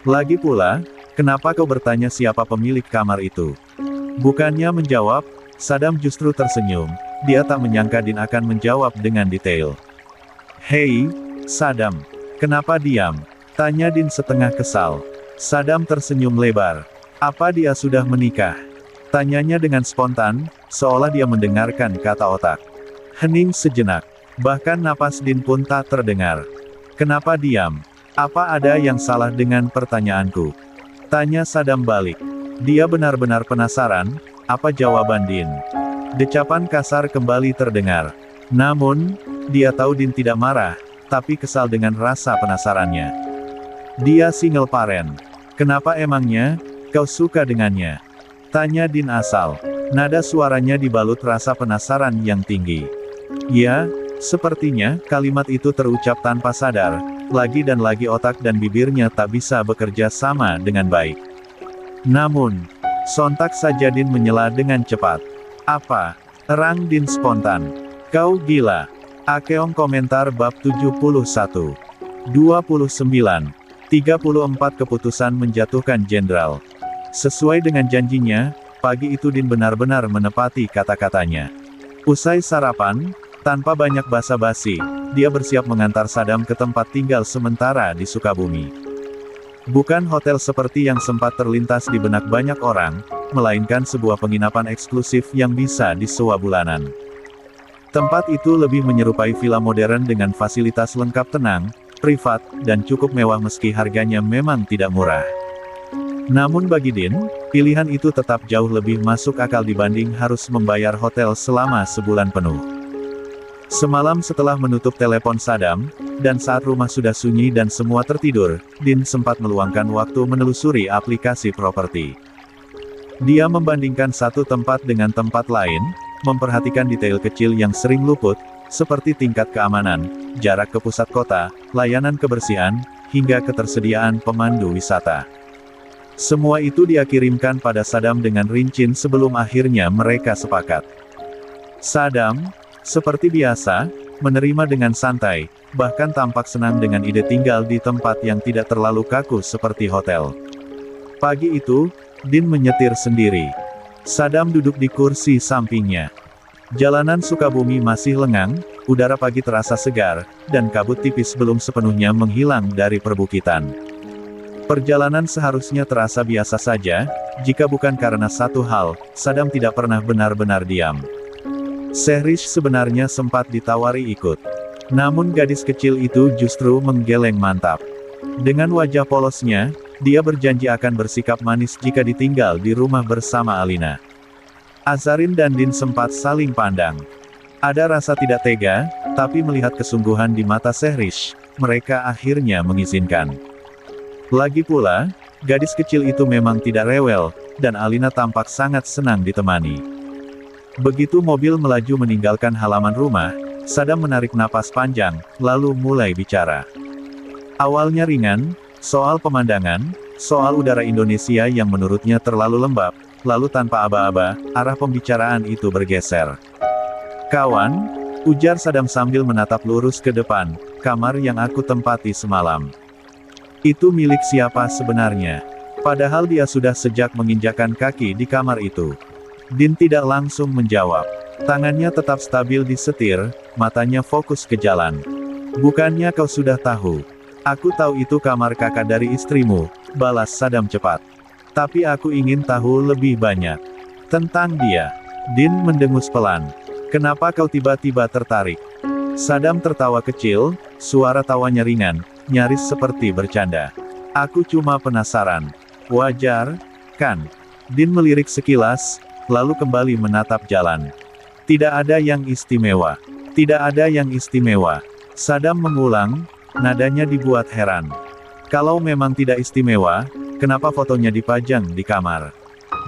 "Lagi pula, kenapa kau bertanya siapa pemilik kamar itu?" Bukannya menjawab, Sadam justru tersenyum. Dia tak menyangka Din akan menjawab dengan detail. "Hei, Sadam. Kenapa diam?" tanya Din setengah kesal. Sadam tersenyum lebar. "Apa dia sudah menikah?" tanyanya dengan spontan, seolah dia mendengarkan kata otak. Hening sejenak. Bahkan napas Din pun tak terdengar. "Kenapa diam? Apa ada yang salah dengan pertanyaanku?" tanya Sadam balik. Dia benar-benar penasaran, apa jawaban Din. Decapan kasar kembali terdengar. Namun, dia tahu Din tidak marah, tapi kesal dengan rasa penasarannya. "Dia single parent. Kenapa emangnya, kau suka dengannya?" tanya Din asal. Nada suaranya dibalut rasa penasaran yang tinggi. Ya, sepertinya, kalimat itu terucap tanpa sadar, lagi dan lagi otak dan bibirnya tak bisa bekerja sama dengan baik. Namun, Sontak saja Din menyela dengan cepat. Apa? Erang Din spontan. Kau gila. Akeong komentar bab 71. 29. 34 keputusan menjatuhkan jenderal. Sesuai dengan janjinya, pagi itu Din benar-benar menepati kata-katanya. Usai sarapan, tanpa banyak basa-basi, dia bersiap mengantar Saddam ke tempat tinggal sementara di Sukabumi. Bukan hotel seperti yang sempat terlintas di benak banyak orang, melainkan sebuah penginapan eksklusif yang bisa disewa bulanan. Tempat itu lebih menyerupai villa modern dengan fasilitas lengkap, tenang, privat, dan cukup mewah meski harganya memang tidak murah. Namun bagi Din, pilihan itu tetap jauh lebih masuk akal dibanding harus membayar hotel selama sebulan penuh. Semalam setelah menutup telepon Saddam, dan saat rumah sudah sunyi dan semua tertidur, Din sempat meluangkan waktu menelusuri aplikasi properti. Dia membandingkan satu tempat dengan tempat lain, memperhatikan detail kecil yang sering luput, seperti tingkat keamanan, jarak ke pusat kota, layanan kebersihan, hingga ketersediaan pemandu wisata. Semua itu dia kirimkan pada Saddam dengan rinci sebelum akhirnya mereka sepakat. Saddam, seperti biasa, menerima dengan santai, bahkan tampak senang dengan ide tinggal di tempat yang tidak terlalu kaku seperti hotel. Pagi itu, Din menyetir sendiri. Saddam duduk di kursi sampingnya. Jalanan Sukabumi masih lengang, udara pagi terasa segar, dan kabut tipis belum sepenuhnya menghilang dari perbukitan. Perjalanan seharusnya terasa biasa saja, jika bukan karena satu hal, Saddam tidak pernah benar-benar diam. Sehrish sebenarnya sempat ditawari ikut. Namun gadis kecil itu justru menggeleng mantap. Dengan wajah polosnya, dia berjanji akan bersikap manis jika ditinggal di rumah bersama Alina. Azarin dan Din sempat saling pandang. Ada rasa tidak tega, tapi melihat kesungguhan di mata Sehrish, mereka akhirnya mengizinkan. Lagi pula, gadis kecil itu memang tidak rewel, dan Alina tampak sangat senang ditemani. Begitu mobil melaju meninggalkan halaman rumah, Saddam menarik napas panjang, lalu mulai bicara. Awalnya ringan, soal pemandangan, soal udara Indonesia yang menurutnya terlalu lembab, lalu tanpa aba-aba, arah pembicaraan itu bergeser. Kawan, ujar Saddam sambil menatap lurus ke depan, kamar yang aku tempati semalam. Itu milik siapa sebenarnya? Padahal dia sudah sejak menginjakkan kaki di kamar itu. Din tidak langsung menjawab. Tangannya tetap stabil di setir, matanya fokus ke jalan. Bukannya kau sudah tahu? Aku tahu itu kamar kakak dari istrimu, balas Saddam cepat. Tapi aku ingin tahu lebih banyak tentang dia. Din mendengus pelan. Kenapa kau tiba-tiba tertarik? Saddam tertawa kecil, suara tawanya ringan, nyaris seperti bercanda. Aku cuma penasaran. Wajar, kan? Din melirik sekilas, lalu kembali menatap jalan. Tidak ada yang istimewa. Tidak ada yang istimewa. Saddam mengulang, nadanya dibuat heran. Kalau memang tidak istimewa, kenapa fotonya dipajang di kamar?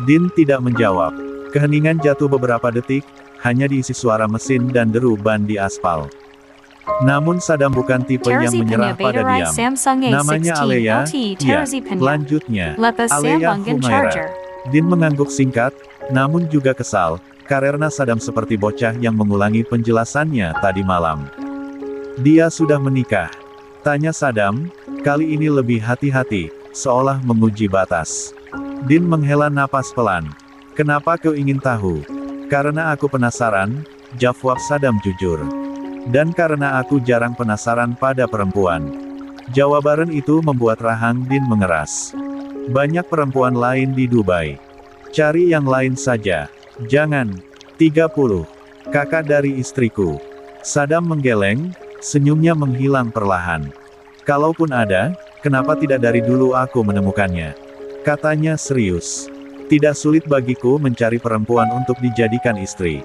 Din tidak menjawab. Keheningan jatuh beberapa detik, hanya diisi suara mesin dan deru ban di aspal. Namun Saddam bukan tipe yang menyerah pada diam. Namanya Aleya, ya, selanjutnya, Aleya Humaira. Din mengangguk singkat, namun juga kesal, karena Saddam seperti bocah yang mengulangi penjelasannya tadi malam. Dia sudah menikah? Tanya Saddam, kali ini lebih hati-hati, seolah menguji batas. Din menghela napas pelan. Kenapa kau ingin tahu? Karena aku penasaran, jawab Saddam jujur. Dan karena aku jarang penasaran pada perempuan. Jawaban itu membuat rahang Din mengeras. Banyak perempuan lain di Dubai. Cari yang lain saja. Jangan. 30. Kakak dari istriku. Saddam menggeleng, senyumnya menghilang perlahan. Kalaupun ada, kenapa tidak dari dulu aku menemukannya? Katanya serius. Tidak sulit bagiku mencari perempuan untuk dijadikan istri.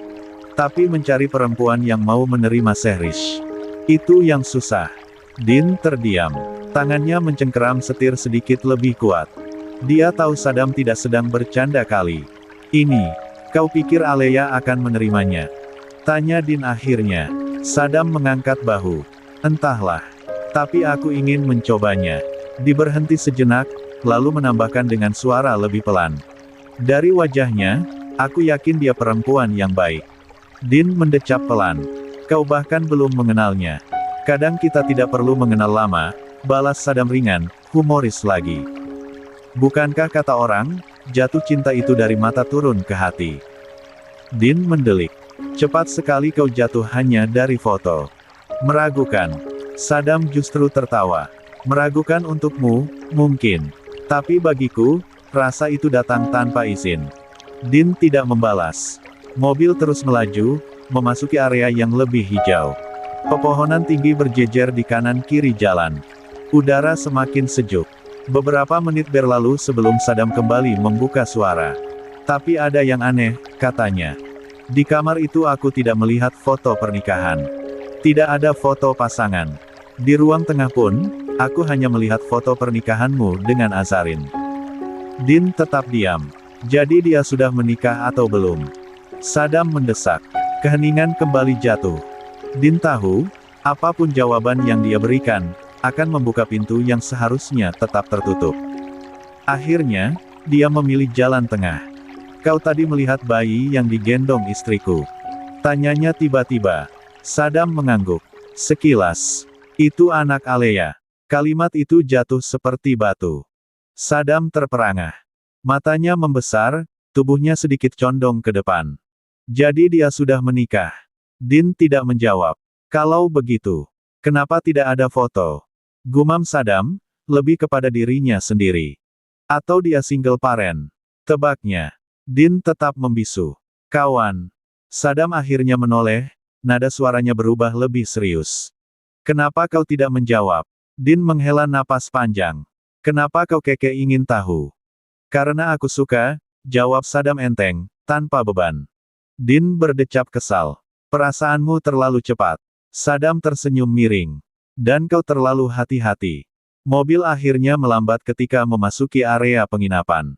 Tapi mencari perempuan yang mau menerima Sehrish, itu yang susah. Din terdiam. Tangannya mencengkeram setir sedikit lebih kuat. Dia tahu Saddam tidak sedang bercanda kali ini. Kau pikir Aleya akan menerimanya? Tanya Din akhirnya. Saddam mengangkat bahu. Entahlah. Tapi aku ingin mencobanya. Diberhenti sejenak, lalu menambahkan dengan suara lebih pelan. Dari wajahnya, aku yakin dia perempuan yang baik. Din mendecap pelan. Kau bahkan belum mengenalnya. Kadang kita tidak perlu mengenal lama, balas Sadam ringan, humoris lagi. Bukankah kata orang, jatuh cinta itu dari mata turun ke hati? Din mendelik. Cepat sekali kau jatuh hanya dari foto. Meragukan. Sadam justru tertawa. Meragukan untukmu, mungkin. Tapi bagiku, rasa itu datang tanpa izin. Din tidak membalas. Mobil terus melaju, memasuki area yang lebih hijau. Pepohonan tinggi berjejer di kanan kiri jalan. Udara semakin sejuk. Beberapa menit berlalu sebelum Sadam kembali membuka suara. Tapi ada yang aneh, katanya. Di kamar itu aku tidak melihat foto pernikahan. Tidak ada foto pasangan. Di ruang tengah pun, aku hanya melihat foto pernikahanmu dengan Azarin. Din tetap diam. Jadi dia sudah menikah atau belum? Sadam mendesak. Keheningan kembali jatuh. Din tahu, apapun jawaban yang dia berikan, akan membuka pintu yang seharusnya tetap tertutup. Akhirnya, dia memilih jalan tengah. Kau tadi melihat bayi yang digendong istriku? Tanyanya tiba-tiba. Sadam mengangguk. Sekilas. Itu anak Alea. Kalimat itu jatuh seperti batu. Sadam terperangah. Matanya membesar, tubuhnya sedikit condong ke depan. Jadi dia sudah menikah. Din tidak menjawab. Kalau begitu, kenapa tidak ada foto? Gumam Sadam, lebih kepada dirinya sendiri. Atau dia single parent? Tebaknya. Din tetap membisu. Kawan. Sadam akhirnya menoleh, nada suaranya berubah lebih serius. Kenapa kau tidak menjawab? Din menghela napas panjang. Kenapa kau keke ingin tahu? Karena aku suka, jawab Sadam enteng, tanpa beban. Din berdecap kesal. Perasaanmu terlalu cepat. Sadam tersenyum miring. Dan kau terlalu hati-hati. Mobil akhirnya melambat ketika memasuki area penginapan.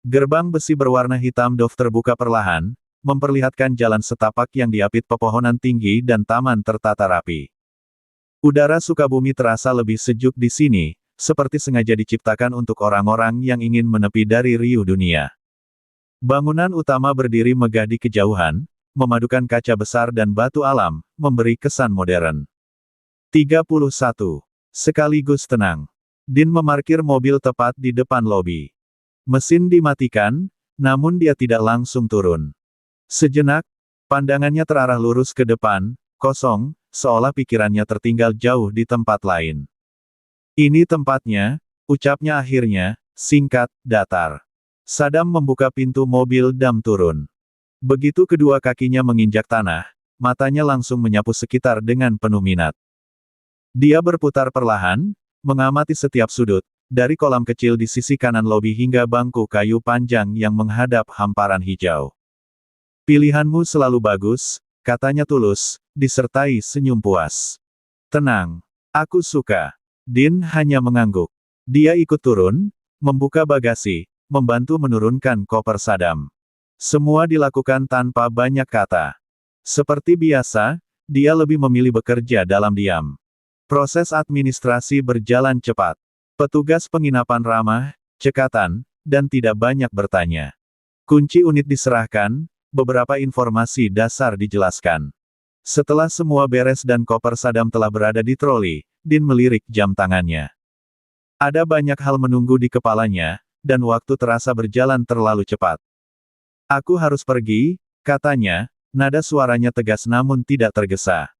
Gerbang besi berwarna hitam doff terbuka perlahan, memperlihatkan jalan setapak yang diapit pepohonan tinggi dan taman tertata rapi. Udara Sukabumi terasa lebih sejuk di sini, seperti sengaja diciptakan untuk orang-orang yang ingin menepi dari riuh dunia. Bangunan utama berdiri megah di kejauhan, memadukan kaca besar dan batu alam, memberi kesan modern. 31. Sekaligus tenang. Din memarkir mobil tepat di depan lobi. Mesin dimatikan, namun dia tidak langsung turun. Sejenak, pandangannya terarah lurus ke depan, kosong, seolah pikirannya tertinggal jauh di tempat lain. Ini tempatnya, ucapnya akhirnya, singkat, datar. Sadam membuka pintu mobil dan turun. Begitu kedua kakinya menginjak tanah, matanya langsung menyapu sekitar dengan penuh minat. Dia berputar perlahan, mengamati setiap sudut, dari kolam kecil di sisi kanan lobi hingga bangku kayu panjang yang menghadap hamparan hijau. Pilihanmu selalu bagus, katanya tulus, disertai senyum puas. Tenang, aku suka. Din hanya mengangguk. Dia ikut turun, membuka bagasi, membantu menurunkan koper Sadam. Semua dilakukan tanpa banyak kata. Seperti biasa, dia lebih memilih bekerja dalam diam. Proses administrasi berjalan cepat. Petugas penginapan ramah, cekatan, dan tidak banyak bertanya. Kunci unit diserahkan, beberapa informasi dasar dijelaskan. Setelah semua beres dan koper Sadam telah berada di troli, Din melirik jam tangannya. Ada banyak hal menunggu di kepalanya, dan waktu terasa berjalan terlalu cepat. Aku harus pergi, katanya, nada suaranya tegas namun tidak tergesa.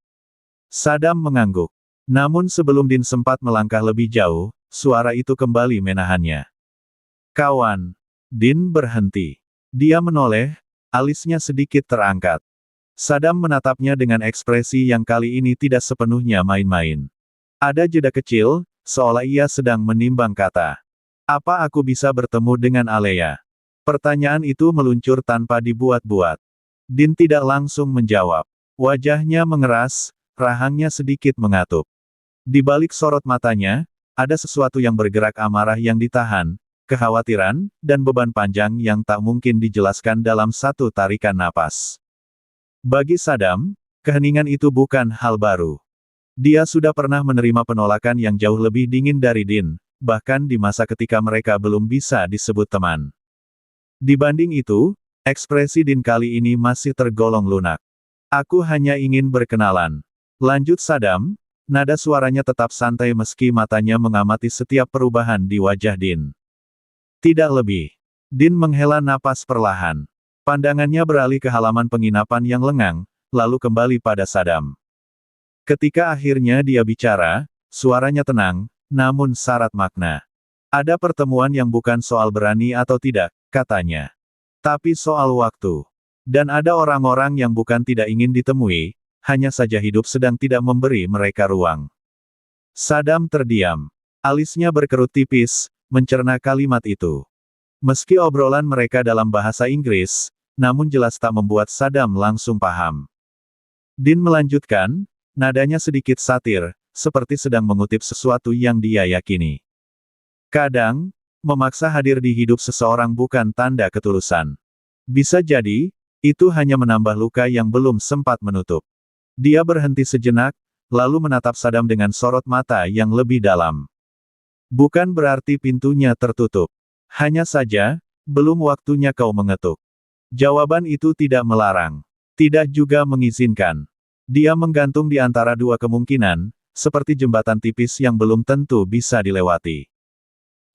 Sadam mengangguk. Namun sebelum Din sempat melangkah lebih jauh, suara itu kembali menahannya. Kawan. Din berhenti. Dia menoleh, alisnya sedikit terangkat. Sadam menatapnya dengan ekspresi yang kali ini tidak sepenuhnya main-main. Ada jeda kecil, seolah ia sedang menimbang kata. Apa aku bisa bertemu dengan Alea? Pertanyaan itu meluncur tanpa dibuat-buat. Din tidak langsung menjawab. Wajahnya mengeras, rahangnya sedikit mengatup. Di balik sorot matanya, ada sesuatu yang bergerak amarah yang ditahan, kekhawatiran, dan beban panjang yang tak mungkin dijelaskan dalam satu tarikan napas. Bagi Sadam, keheningan itu bukan hal baru. Dia sudah pernah menerima penolakan yang jauh lebih dingin dari Din, bahkan di masa ketika mereka belum bisa disebut teman. Dibanding itu, ekspresi Din kali ini masih tergolong lunak. Aku hanya ingin berkenalan. Lanjut Saddam, nada suaranya tetap santai meski matanya mengamati setiap perubahan di wajah Din. Tidak lebih. Din menghela napas perlahan. Pandangannya beralih ke halaman penginapan yang lengang, lalu kembali pada Saddam. Ketika akhirnya dia bicara, suaranya tenang, namun syarat makna. Ada pertemuan yang bukan soal berani atau tidak, katanya. Tapi soal waktu. Dan ada orang-orang yang bukan tidak ingin ditemui, hanya saja hidup sedang tidak memberi mereka ruang. Saddam terdiam. Alisnya berkerut tipis, mencerna kalimat itu. Meski obrolan mereka dalam bahasa Inggris, namun jelas tak membuat Saddam langsung paham. Din melanjutkan, nadanya sedikit satir, seperti sedang mengutip sesuatu yang dia yakini. Kadang, memaksa hadir di hidup seseorang bukan tanda ketulusan. Bisa jadi, itu hanya menambah luka yang belum sempat menutup. Dia berhenti sejenak, lalu menatap Saddam dengan sorot mata yang lebih dalam. Bukan berarti pintunya tertutup. Hanya saja, belum waktunya kau mengetuk. Jawaban itu tidak melarang. Tidak juga mengizinkan. Dia menggantung di antara dua kemungkinan, seperti jembatan tipis yang belum tentu bisa dilewati.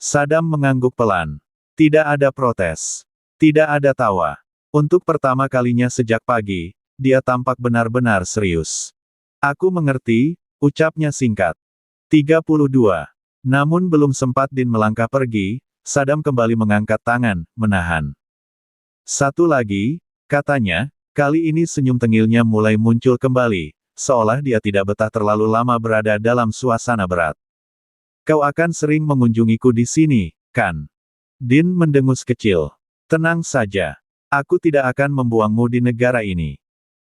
Saddam mengangguk pelan. Tidak ada protes. Tidak ada tawa. Untuk pertama kalinya sejak pagi, dia tampak benar-benar serius. Aku mengerti, ucapnya singkat. 32. Namun belum sempat Din melangkah pergi, Saddam kembali mengangkat tangan, menahan. Satu lagi, katanya, kali ini senyum tengilnya mulai muncul kembali, seolah dia tidak betah terlalu lama berada dalam suasana berat. Kau akan sering mengunjungiku di sini, kan? Din mendengus kecil. Tenang saja. Aku tidak akan membuangmu di negara ini.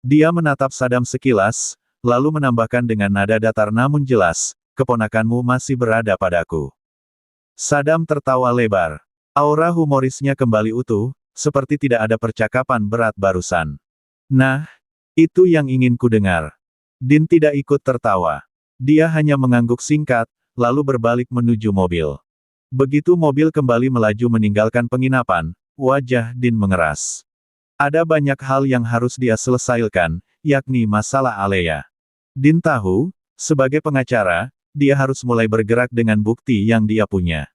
Dia menatap Saddam sekilas, lalu menambahkan dengan nada datar namun jelas, keponakanmu masih berada padaku. Saddam tertawa lebar. Aura humorisnya kembali utuh, seperti tidak ada percakapan berat barusan. Nah, itu yang ingin ku dengar. Din tidak ikut tertawa. Dia hanya mengangguk singkat, lalu berbalik menuju mobil. Begitu mobil kembali melaju meninggalkan penginapan, wajah Din mengeras. Ada banyak hal yang harus dia selesaikan, yakni masalah Alea. Din tahu, sebagai pengacara, dia harus mulai bergerak dengan bukti yang dia punya.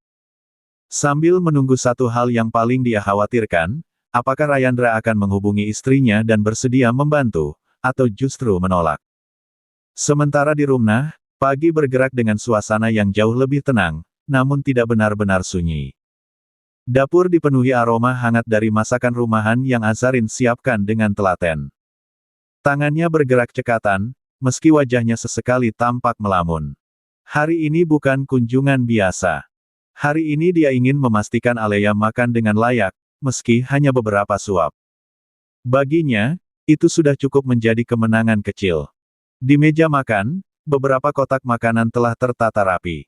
Sambil menunggu satu hal yang paling dia khawatirkan, apakah Rayandra akan menghubungi istrinya dan bersedia membantu, atau justru menolak. Sementara di rumah, pagi bergerak dengan suasana yang jauh lebih tenang, namun tidak benar-benar sunyi. Dapur dipenuhi aroma hangat dari masakan rumahan yang Azarin siapkan dengan telaten. Tangannya bergerak cekatan, meski wajahnya sesekali tampak melamun. Hari ini bukan kunjungan biasa. Hari ini dia ingin memastikan Alea makan dengan layak, meski hanya beberapa suap. Baginya, itu sudah cukup menjadi kemenangan kecil. Di meja makan, beberapa kotak makanan telah tertata rapi.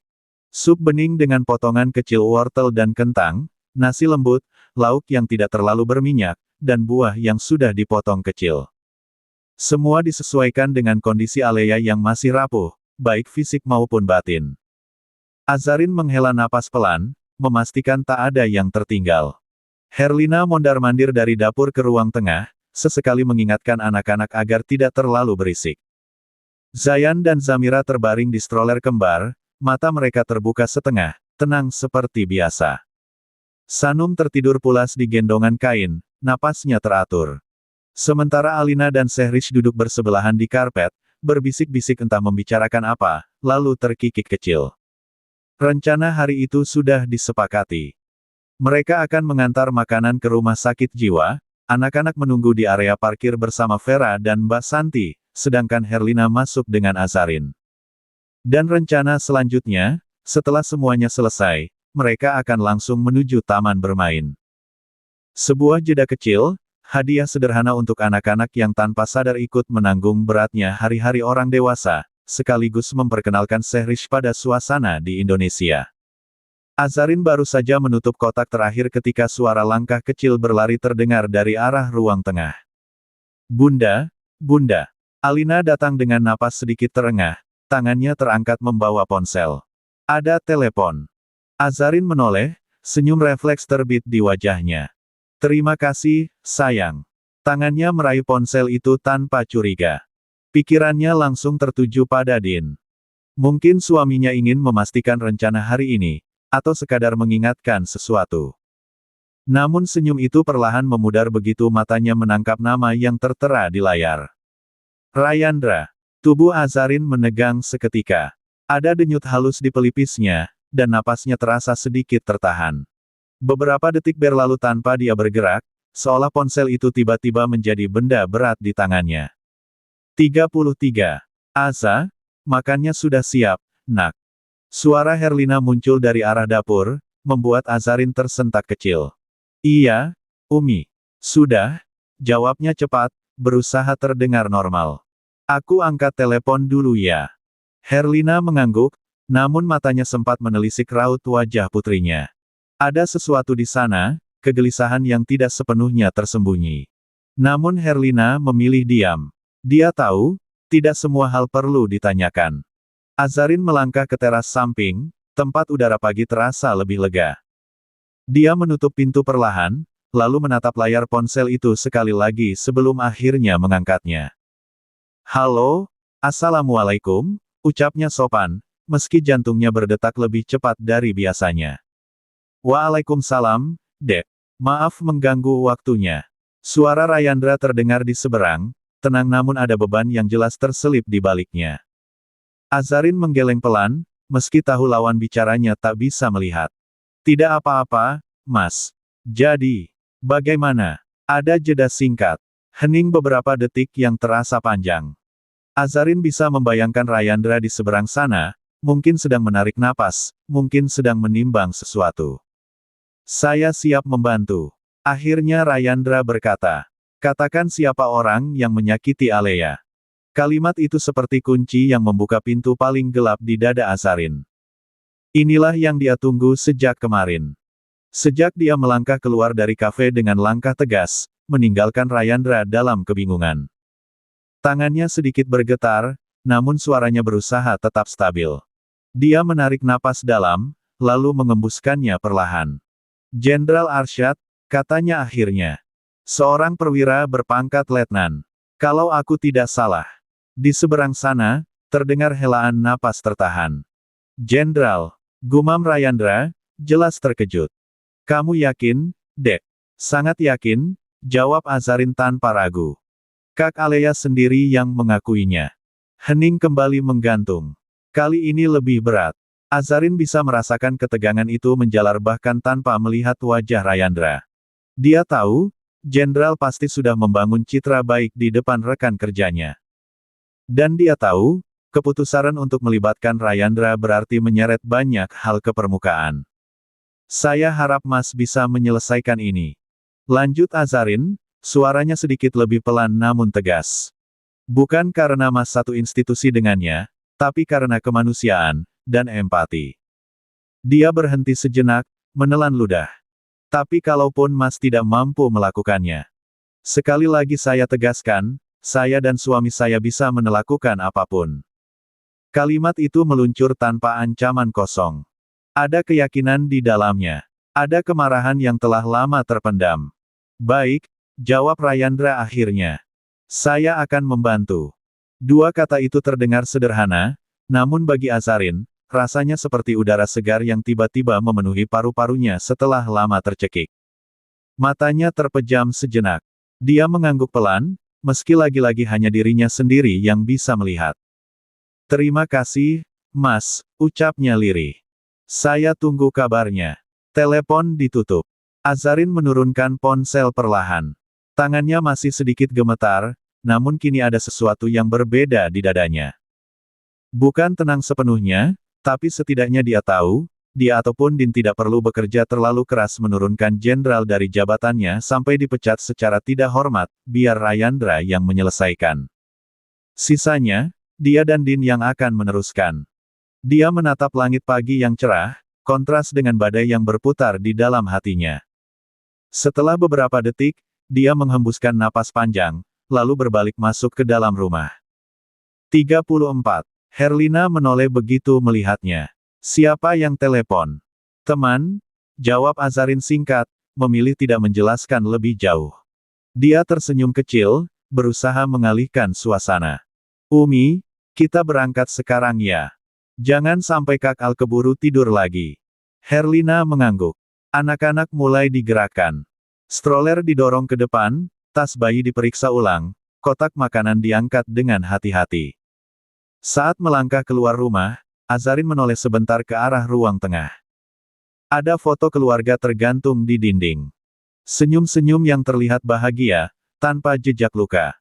Sup bening dengan potongan kecil wortel dan kentang, nasi lembut, lauk yang tidak terlalu berminyak, dan buah yang sudah dipotong kecil. Semua disesuaikan dengan kondisi Alea yang masih rapuh, baik fisik maupun batin. Azarin menghela napas pelan, memastikan tak ada yang tertinggal. Herlina mondar-mandir dari dapur ke ruang tengah, sesekali mengingatkan anak-anak agar tidak terlalu berisik. Zayan dan Zamira terbaring di stroller kembar, mata mereka terbuka setengah, tenang seperti biasa. Sanum tertidur pulas di gendongan kain, napasnya teratur. Sementara Alina dan Sehrish duduk bersebelahan di karpet, berbisik-bisik entah membicarakan apa, lalu terkikik kecil. Rencana hari itu sudah disepakati. Mereka akan mengantar makanan ke rumah sakit jiwa, anak-anak menunggu di area parkir bersama Vera dan Mbak Santi, sedangkan Herlina masuk dengan Azarin. Dan rencana selanjutnya, setelah semuanya selesai, mereka akan langsung menuju taman bermain. Sebuah jeda kecil, hadiah sederhana untuk anak-anak yang tanpa sadar ikut menanggung beratnya hari-hari orang dewasa, sekaligus memperkenalkan Sehrish pada suasana di Indonesia. Azarin baru saja menutup kotak terakhir ketika suara langkah kecil berlari terdengar dari arah ruang tengah. Bunda, Bunda. Alina datang dengan napas sedikit terengah, tangannya terangkat membawa ponsel. Ada telepon. Azarin menoleh, senyum refleks terbit di wajahnya. Terima kasih, sayang. Tangannya meraih ponsel itu tanpa curiga. Pikirannya langsung tertuju pada Din. Mungkin suaminya ingin memastikan rencana hari ini, atau sekadar mengingatkan sesuatu. Namun senyum itu perlahan memudar begitu matanya menangkap nama yang tertera di layar. Rayandra. Tubuh Azarin menegang seketika. Ada denyut halus di pelipisnya, dan napasnya terasa sedikit tertahan. Beberapa detik berlalu tanpa dia bergerak, seolah ponsel itu tiba-tiba menjadi benda berat di tangannya. 33. Aza, makannya sudah siap, nak. Suara Herlina muncul dari arah dapur, membuat Azarin tersentak kecil. Iya, Umi. Sudah, jawabnya cepat, berusaha terdengar normal. Aku angkat telepon dulu ya. Herlina mengangguk, namun matanya sempat menelisik raut wajah putrinya. Ada sesuatu di sana, kegelisahan yang tidak sepenuhnya tersembunyi. Namun Herlina memilih diam. Dia tahu, tidak semua hal perlu ditanyakan. Azarin melangkah ke teras samping, tempat udara pagi terasa lebih lega. Dia menutup pintu perlahan, lalu menatap layar ponsel itu sekali lagi sebelum akhirnya mengangkatnya. Halo, Assalamualaikum, ucapnya sopan, meski jantungnya berdetak lebih cepat dari biasanya. Waalaikumsalam, Dek. Maaf mengganggu waktunya. Suara Rayandra terdengar di seberang, tenang namun ada beban yang jelas terselip di baliknya. Azarin menggeleng pelan, meski tahu lawan bicaranya tak bisa melihat. Tidak apa-apa, Mas. Jadi, bagaimana? Ada jeda singkat. Hening beberapa detik yang terasa panjang. Azarin bisa membayangkan Rayandra di seberang sana, mungkin sedang menarik napas, mungkin sedang menimbang sesuatu. Saya siap membantu. Akhirnya Rayandra berkata. Katakan siapa orang yang menyakiti Alea. Kalimat itu seperti kunci yang membuka pintu paling gelap di dada Azarin. Inilah yang dia tunggu sejak kemarin. Sejak dia melangkah keluar dari kafe dengan langkah tegas, meninggalkan Rayandra dalam kebingungan. Tangannya sedikit bergetar, namun suaranya berusaha tetap stabil. Dia menarik napas dalam, lalu mengembuskannya perlahan. Jenderal Arsyad, katanya akhirnya. Seorang perwira berpangkat letnan. Kalau aku tidak salah. Di seberang sana, terdengar helaan napas tertahan. Jenderal, gumam Rayandra, jelas terkejut. Kamu yakin, Dek? Sangat yakin, jawab Azarin tanpa ragu. Kak Alea sendiri yang mengakuinya. Hening kembali menggantung. Kali ini lebih berat. Azarin bisa merasakan ketegangan itu menjalar bahkan tanpa melihat wajah Rayandra. Dia tahu, Jenderal pasti sudah membangun citra baik di depan rekan kerjanya. Dan dia tahu, keputusan untuk melibatkan Rayandra berarti menyeret banyak hal ke permukaan. Saya harap Mas bisa menyelesaikan ini. Lanjut Azarin, suaranya sedikit lebih pelan namun tegas. Bukan karena Mas satu institusi dengannya, tapi karena kemanusiaan, dan empati. Dia berhenti sejenak, menelan ludah. Tapi kalaupun Mas tidak mampu melakukannya. Sekali lagi saya tegaskan, saya dan suami saya bisa melakukan apapun. Kalimat itu meluncur tanpa ancaman kosong. Ada keyakinan di dalamnya. Ada kemarahan yang telah lama terpendam. Baik, jawab Rayandra akhirnya. Saya akan membantu. Dua kata itu terdengar sederhana, namun bagi Azarin, rasanya seperti udara segar yang tiba-tiba memenuhi paru-parunya setelah lama tercekik. Matanya terpejam sejenak. Dia mengangguk pelan, meski lagi-lagi hanya dirinya sendiri yang bisa melihat. Terima kasih, Mas, ucapnya lirih. Saya tunggu kabarnya. Telepon ditutup. Azarin menurunkan ponsel perlahan. Tangannya masih sedikit gemetar, namun kini ada sesuatu yang berbeda di dadanya. Bukan tenang sepenuhnya, tapi setidaknya dia tahu, dia ataupun Din tidak perlu bekerja terlalu keras menurunkan jenderal dari jabatannya sampai dipecat secara tidak hormat, biar Rayandra yang menyelesaikan. Sisanya, dia dan Din yang akan meneruskan. Dia menatap langit pagi yang cerah, kontras dengan badai yang berputar di dalam hatinya. Setelah beberapa detik, dia menghembuskan napas panjang, lalu berbalik masuk ke dalam rumah. 34. Herlina menoleh begitu melihatnya. Siapa yang telepon? Teman, jawab Azarin singkat, memilih tidak menjelaskan lebih jauh. Dia tersenyum kecil, berusaha mengalihkan suasana. Umi, kita berangkat sekarang ya. Jangan sampai Kakak keburu tidur lagi. Herlina mengangguk. Anak-anak mulai digerakkan. Stroller didorong ke depan, tas bayi diperiksa ulang, kotak makanan diangkat dengan hati-hati. Saat melangkah keluar rumah, Azarin menoleh sebentar ke arah ruang tengah. Ada foto keluarga tergantung di dinding. Senyum-senyum yang terlihat bahagia, tanpa jejak luka.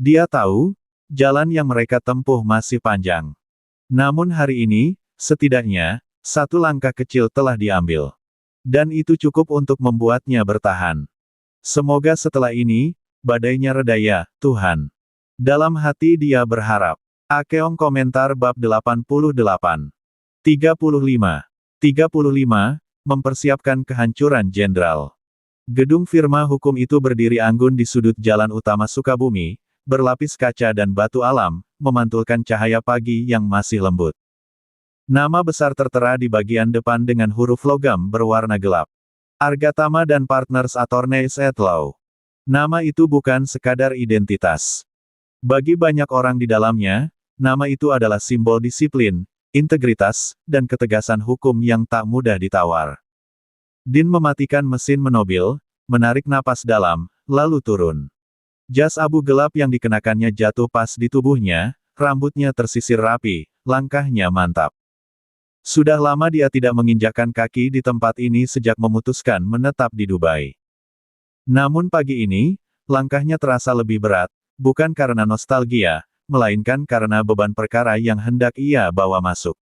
Dia tahu, jalan yang mereka tempuh masih panjang. Namun hari ini, setidaknya, satu langkah kecil telah diambil. Dan itu cukup untuk membuatnya bertahan. Semoga setelah ini, badainya reda ya, Tuhan. Dalam hati dia berharap. Akeong komentar bab 88. 35. Mempersiapkan kehancuran jenderal. Gedung firma hukum itu berdiri anggun di sudut jalan utama Sukabumi, berlapis kaca dan batu alam, memantulkan cahaya pagi yang masih lembut. Nama besar tertera di bagian depan dengan huruf logam berwarna gelap. Argatama dan Partners Attorneys at Law. Nama itu bukan sekadar identitas. Bagi banyak orang di dalamnya, nama itu adalah simbol disiplin, integritas, dan ketegasan hukum yang tak mudah ditawar. Din mematikan mesin mobil, menarik napas dalam, lalu turun. Jas abu gelap yang dikenakannya jatuh pas di tubuhnya, rambutnya tersisir rapi, langkahnya mantap. Sudah lama dia tidak menginjakkan kaki di tempat ini sejak memutuskan menetap di Dubai. Namun pagi ini, langkahnya terasa lebih berat, bukan karena nostalgia, melainkan karena beban perkara yang hendak ia bawa masuk.